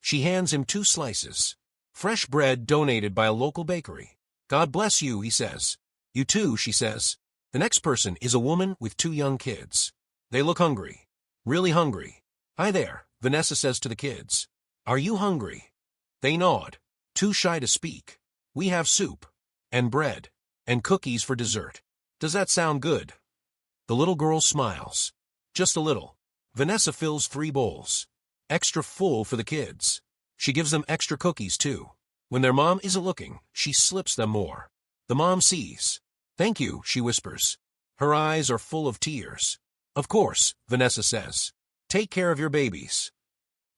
She hands him 2 slices. Fresh bread donated by a local bakery. God bless you, he says. You too, she says. The next person is a woman with 2 young kids. They look hungry. Really hungry. Hi there, Vanessa says to the kids. Are you hungry? They nod. Too shy to speak. We have soup. And bread. And cookies for dessert. Does that sound good? The little girl smiles. Just a little. Vanessa fills 3 bowls. Extra full for the kids. She gives them extra cookies too. When their mom isn't looking, she slips them more. The mom sees. Thank you, she whispers. Her eyes are full of tears. Of course, Vanessa says. Take care of your babies.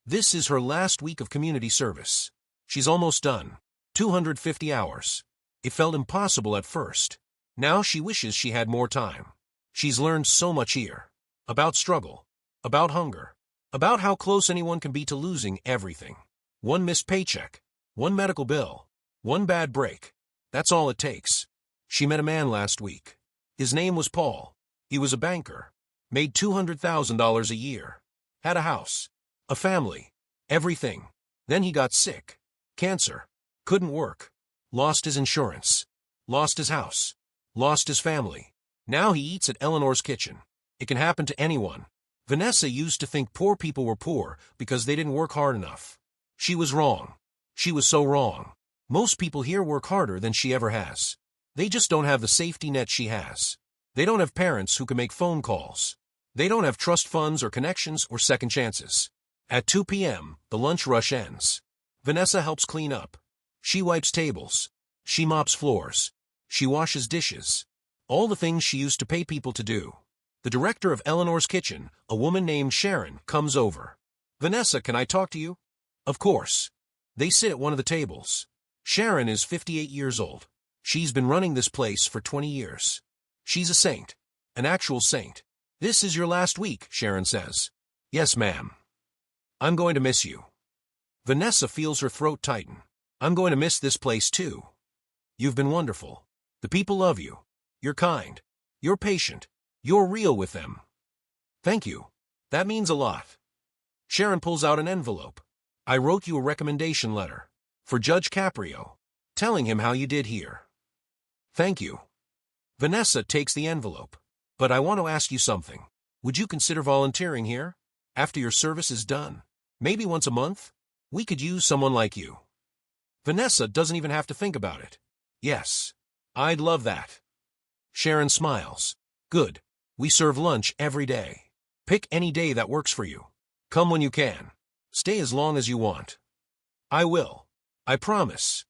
This is her last week of community service. She's almost done. 250 hours. It felt impossible at first. Now she wishes she had more time. She's learned so much here. About struggle. About hunger. About how close anyone can be to losing everything. 1 missed paycheck. 1 medical bill. 1 bad break. That's all it takes. She met a man last week. His name was Paul. He was a banker. Made $200,000 a year. Had a house. A family. Everything. Then he got sick. Cancer. Couldn't work. Lost his insurance. Lost his house. Lost his family. Now he eats at Eleanor's kitchen. It can happen to anyone. Vanessa used to think poor people were poor because they didn't work hard enough. She was wrong. She was so wrong. Most people here work harder than she ever has. They just don't have the safety net she has. They don't have parents who can make phone calls. They don't have trust funds or connections or second chances. At 2 p.m., the lunch rush ends. Vanessa helps clean up. She wipes tables. She mops floors. She washes dishes. All the things she used to pay people to do. The director of Eleanor's kitchen, a woman named Sharon, comes over. Vanessa, can I talk to you? Of course. They sit at one of the tables. Sharon is 58 years old. She's been running this place for 20 years. She's a saint. An actual saint. This is your last week, Sharon says. Yes, ma'am. I'm going to miss you. Vanessa feels her throat tighten. I'm going to miss this place too. You've been wonderful. The people love you. You're kind. You're patient. You're real with them. Thank you. That means a lot. Sharon pulls out an envelope. I wrote you a recommendation letter. For Judge Caprio. Telling him how you did here. Thank you. Vanessa takes the envelope. But I want to ask you something. Would you consider volunteering here? After your service is done? Maybe once a month? We could use someone like you. Vanessa doesn't even have to think about it. Yes. I'd love that. Sharon smiles. Good. We serve lunch every day. Pick any day that works for you. Come when you can. Stay as long as you want. I will. I promise.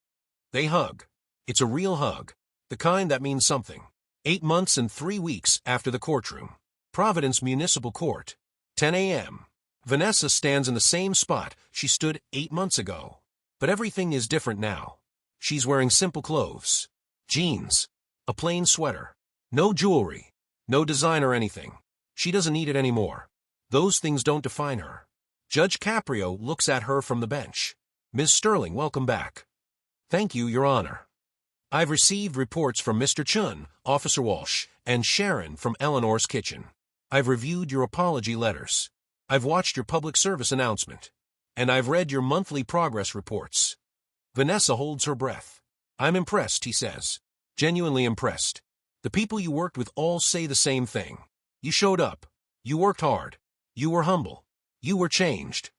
They hug. It's a real hug. The kind that means something. 8 months and 3 weeks after the courtroom. Providence Municipal Court. 10 a.m. Vanessa stands in the same spot she stood 8 months ago. But everything is different now. She's wearing simple clothes. Jeans. A plain sweater. No jewelry. No design or anything. She doesn't need it anymore. Those things don't define her. Judge Caprio looks at her from the bench. Ms. Sterling, welcome back. Thank you, Your Honor. I've received reports from Mr. Chun, Officer Walsh, and Sharon from Eleanor's kitchen. I've reviewed your apology letters. I've watched your public service announcement. And I've read your monthly progress reports. Vanessa holds her breath. I'm impressed, he says. Genuinely impressed. The people you worked with all say the same thing. You showed up. You worked hard. You were humble. You were changed.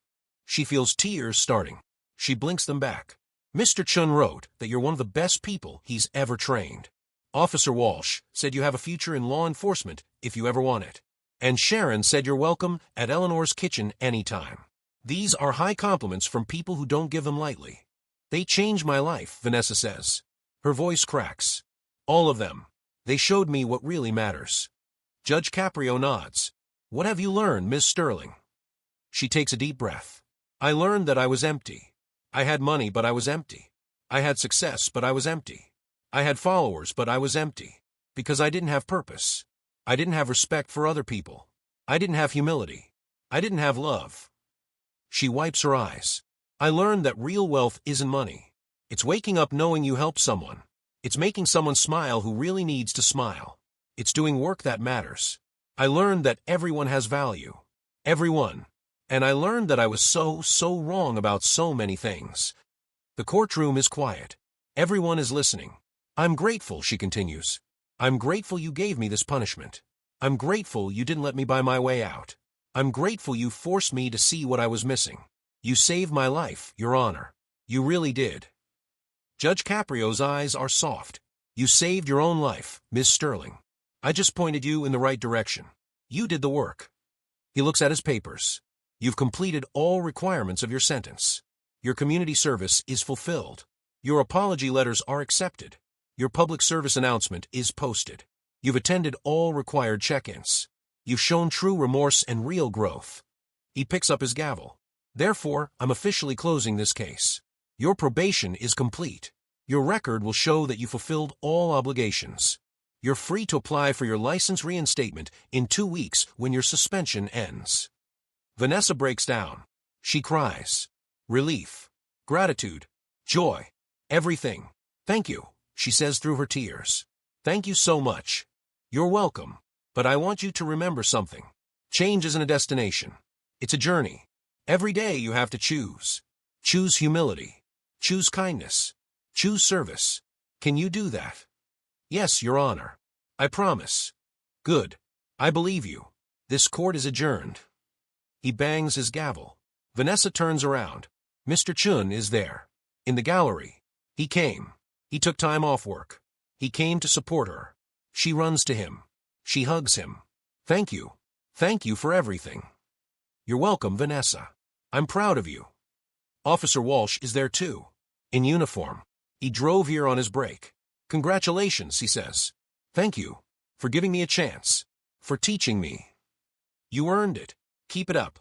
She feels tears starting. She blinks them back. Mr. Chun wrote that you're one of the best people he's ever trained. Officer Walsh said you have a future in law enforcement if you ever want it. And Sharon said you're welcome at Eleanor's kitchen anytime. These are high compliments from people who don't give them lightly. They changed my life, Vanessa says. Her voice cracks. All of them. They showed me what really matters. Judge Caprio nods. What have you learned, Ms. Sterling? She takes a deep breath. I learned that I was empty. I had money, but I was empty. I had success, but I was empty. I had followers, but I was empty. Because I didn't have purpose. I didn't have respect for other people. I didn't have humility. I didn't have love. She wipes her eyes. I learned that real wealth isn't money. It's waking up knowing you helped someone. It's making someone smile who really needs to smile. It's doing work that matters. I learned that everyone has value. Everyone. And I learned that I was so wrong about so many things. The courtroom is quiet. Everyone is listening. I'm grateful, she continues. I'm grateful you gave me this punishment. I'm grateful you didn't let me buy my way out. I'm grateful you forced me to see what I was missing. You saved my life, Your Honor. You really did. Judge Caprio's eyes are soft. You saved your own life, Ms. Sterling. I just pointed you in the right direction. You did the work. He looks at his papers. You've completed all requirements of your sentence. Your community service is fulfilled. Your apology letters are accepted. Your public service announcement is posted. You've attended all required check-ins. You've shown true remorse and real growth. He picks up his gavel. Therefore, I'm officially closing this case. Your probation is complete. Your record will show that you fulfilled all obligations. You're free to apply for your license reinstatement in 2 weeks when your suspension ends. Vanessa breaks down. She cries. Relief. Gratitude. Joy. Everything. Thank you, she says through her tears. Thank you so much. You're welcome. But I want you to remember something. Change isn't a destination. It's a journey. Every day you have to choose. Choose humility. Choose kindness. Choose service. Can you do that? Yes, Your Honor. I promise. Good. I believe you. This court is adjourned. He bangs his gavel. Vanessa turns around. Mr. Chun is there. In the gallery. He came. He took time off work. He came to support her. She runs to him. She hugs him. Thank you. Thank you for everything. You're welcome, Vanessa. I'm proud of you. Officer Walsh is there too. In uniform. He drove here on his break. Congratulations, he says. Thank you. For giving me a chance. For teaching me. You earned it. Keep it up.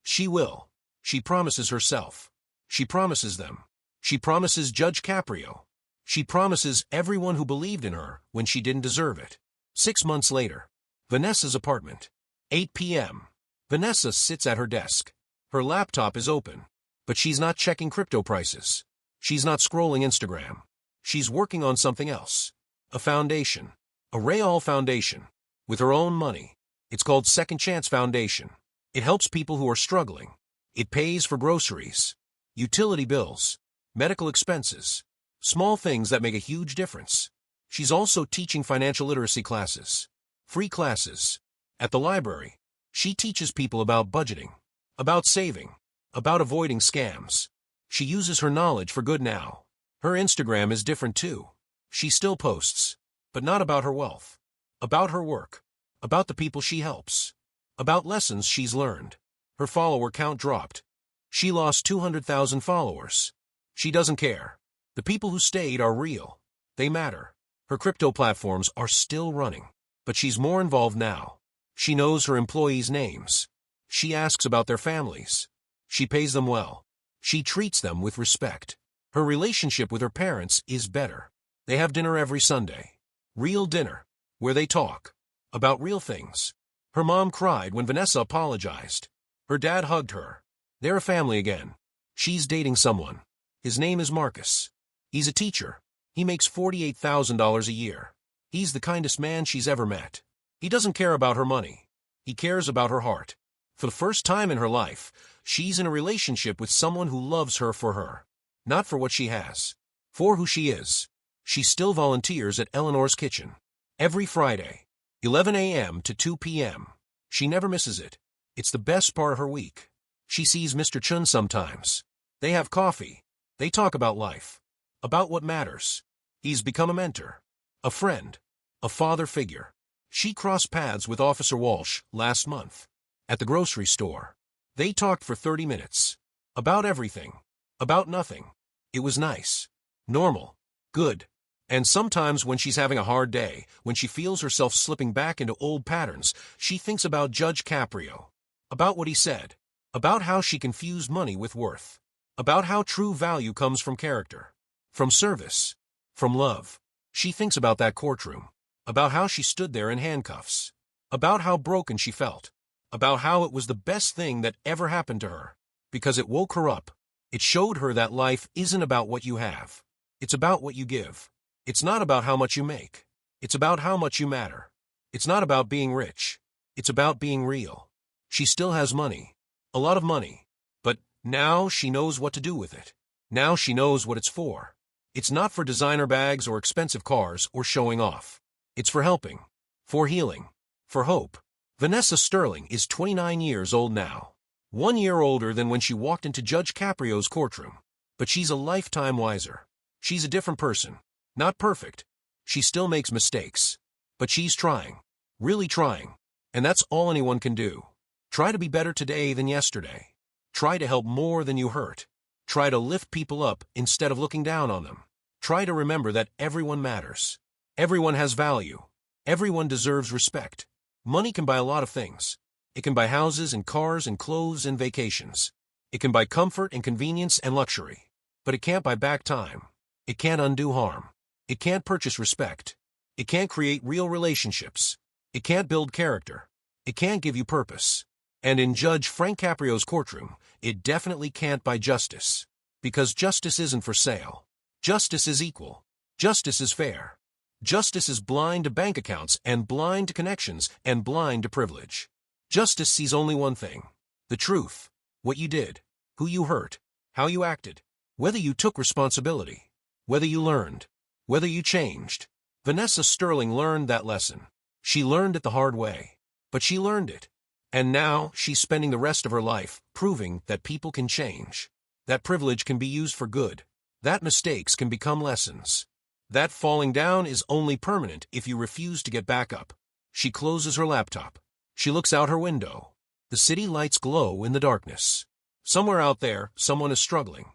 She will. She promises herself. She promises them. She promises Judge Caprio. She promises everyone who believed in her when she didn't deserve it. 6 months later. Vanessa's apartment. 8 p.m. Vanessa sits at her desk. Her laptop is open. But she's not checking crypto prices. She's not scrolling Instagram. She's working on something else. A foundation. A real foundation. With her own money. It's called Second Chance Foundation. It helps people who are struggling. It pays for groceries, utility bills, medical expenses, small things that make a huge difference. She's also teaching financial literacy classes. Free classes. At the library, she teaches people about budgeting, about saving, about avoiding scams. She uses her knowledge for good now. Her Instagram is different too. She still posts, but not about her wealth. About her work. About the people she helps. About lessons she's learned. Her follower count dropped. She lost 200,000 followers. She doesn't care. The people who stayed are real. They matter. Her crypto platforms are still running, but she's more involved now. She knows her employees' names. She asks about their families. She pays them well. She treats them with respect. Her relationship with her parents is better. They have dinner every Sunday. Real dinner, where they talk about real things. Her mom cried when Vanessa apologized. Her dad hugged her. They're a family again. She's dating someone. His name is Marcus. He's a teacher. He makes $48,000 a year. He's the kindest man she's ever met. He doesn't care about her money. He cares about her heart. For the first time in her life, she's in a relationship with someone who loves her for her. Not for what she has. For who she is. She still volunteers at Eleanor's Kitchen. Every Friday, 11 a.m. to 2 p.m. She never misses it. It's the best part of her week. She sees Mr. Chun sometimes. They have coffee. They talk about life. About what matters. He's become a mentor. A friend. A father figure. She crossed paths with Officer Walsh last month. At the grocery store. They talked for 30 minutes. About everything. About nothing. It was nice. Normal. Good. And sometimes when she's having a hard day, when she feels herself slipping back into old patterns, she thinks about Judge Caprio. About what he said. About how she confused money with worth. About how true value comes from character. From service. From love. She thinks about that courtroom. About how she stood there in handcuffs. About how broken she felt. About how it was the best thing that ever happened to her. Because it woke her up. It showed her that life isn't about what you have. It's about what you give. It's not about how much you make. It's about how much you matter. It's not about being rich. It's about being real. She still has money. A lot of money. But now she knows what to do with it. Now she knows what it's for. It's not for designer bags or expensive cars or showing off. It's for helping. For healing. For hope. Vanessa Sterling is 29 years old now. 1 year older than when she walked into Judge Caprio's courtroom. But she's a lifetime wiser. She's a different person. Not perfect. She still makes mistakes. But she's trying. Really trying. And that's all anyone can do. Try to be better today than yesterday. Try to help more than you hurt. Try to lift people up instead of looking down on them. Try to remember that everyone matters. Everyone has value. Everyone deserves respect. Money can buy a lot of things. It can buy houses and cars and clothes and vacations. It can buy comfort and convenience and luxury. But it can't buy back time. It can't undo harm. It can't purchase respect. It can't create real relationships. It can't build character. It can't give you purpose. And in Judge Frank Caprio's courtroom, it definitely can't buy justice. Because justice isn't for sale. Justice is equal. Justice is fair. Justice is blind to bank accounts and blind to connections and blind to privilege. Justice sees only one thing. The truth. What you did. Who you hurt. How you acted. Whether you took responsibility. Whether you learned. Whether you changed. Vanessa Sterling learned that lesson. She learned it the hard way. But she learned it. And now she's spending the rest of her life proving that people can change. That privilege can be used for good. That mistakes can become lessons. That falling down is only permanent if you refuse to get back up. She closes her laptop. She looks out her window. The city lights glow in the darkness. Somewhere out there, someone is struggling.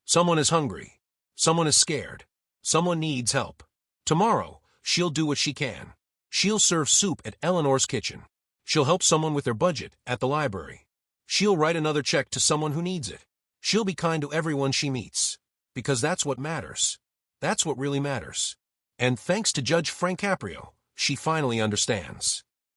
Someone is hungry. Someone is scared. Someone needs help. Tomorrow, she'll do what she can. She'll serve soup at Eleanor's Kitchen. She'll help someone with their budget at the library. She'll write another check to someone who needs it. She'll be kind to everyone she meets. Because that's what matters. That's what really matters. And thanks to Judge Frank Caprio, she finally understands.